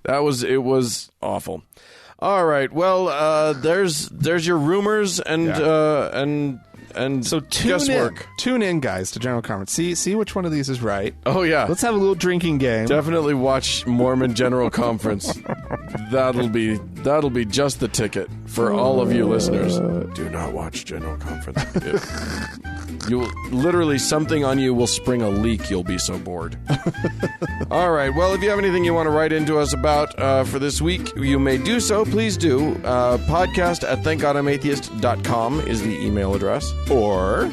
Speaker 2: It was awful. All right. Well, there's your rumors and so guesswork.
Speaker 1: Tune in, guys, to General Conference. See which one of these is right.
Speaker 2: Oh yeah.
Speaker 1: Let's have a little drinking game.
Speaker 2: Definitely watch Mormon General Conference. That'll be just the ticket for all of you listeners. Do not watch General Conference. You will literally, something on you will spring a leak. You'll be so bored. All right. Well, if you have anything you want to write into us about for this week, you may do so. Please do. podcast@thankgodimatheist.com is the email address.
Speaker 1: Or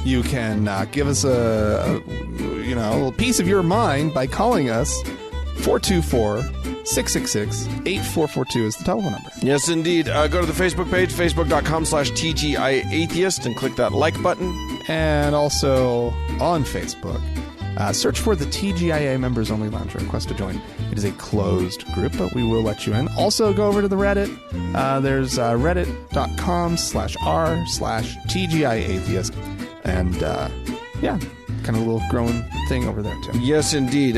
Speaker 1: you can give us a piece of your mind by calling us. 424-666-8442 is the telephone number.
Speaker 2: Yes, indeed. Go to the Facebook page, facebook.com/TGIAtheist, and click that like button.
Speaker 1: And also on Facebook, search for the TGIA Members Only Lounge. Request to join. It is a closed group, but we will let you in. Also, go over to the Reddit. There's reddit.com/r/TGIAtheist. And, kind of a little growing thing over there, too.
Speaker 2: Yes, indeed.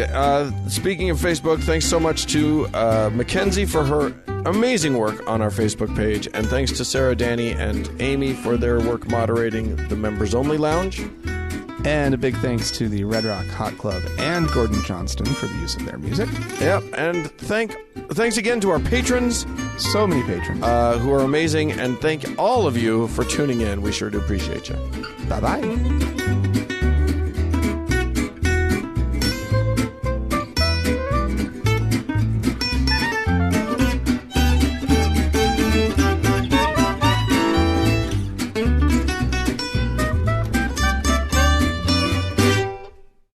Speaker 2: Speaking of Facebook, thanks so much to Mackenzie for her amazing work on our Facebook page, and thanks to Sarah, Danny, and Amy for their work moderating the Members Only Lounge.
Speaker 1: And a big thanks to the Red Rock Hot Club and Gordon Johnston for the use of their music.
Speaker 2: Yep, and thanks again to our patrons.
Speaker 1: So many patrons.
Speaker 2: Who are amazing, and thank all of you for tuning in. We sure do appreciate you.
Speaker 1: Bye-bye.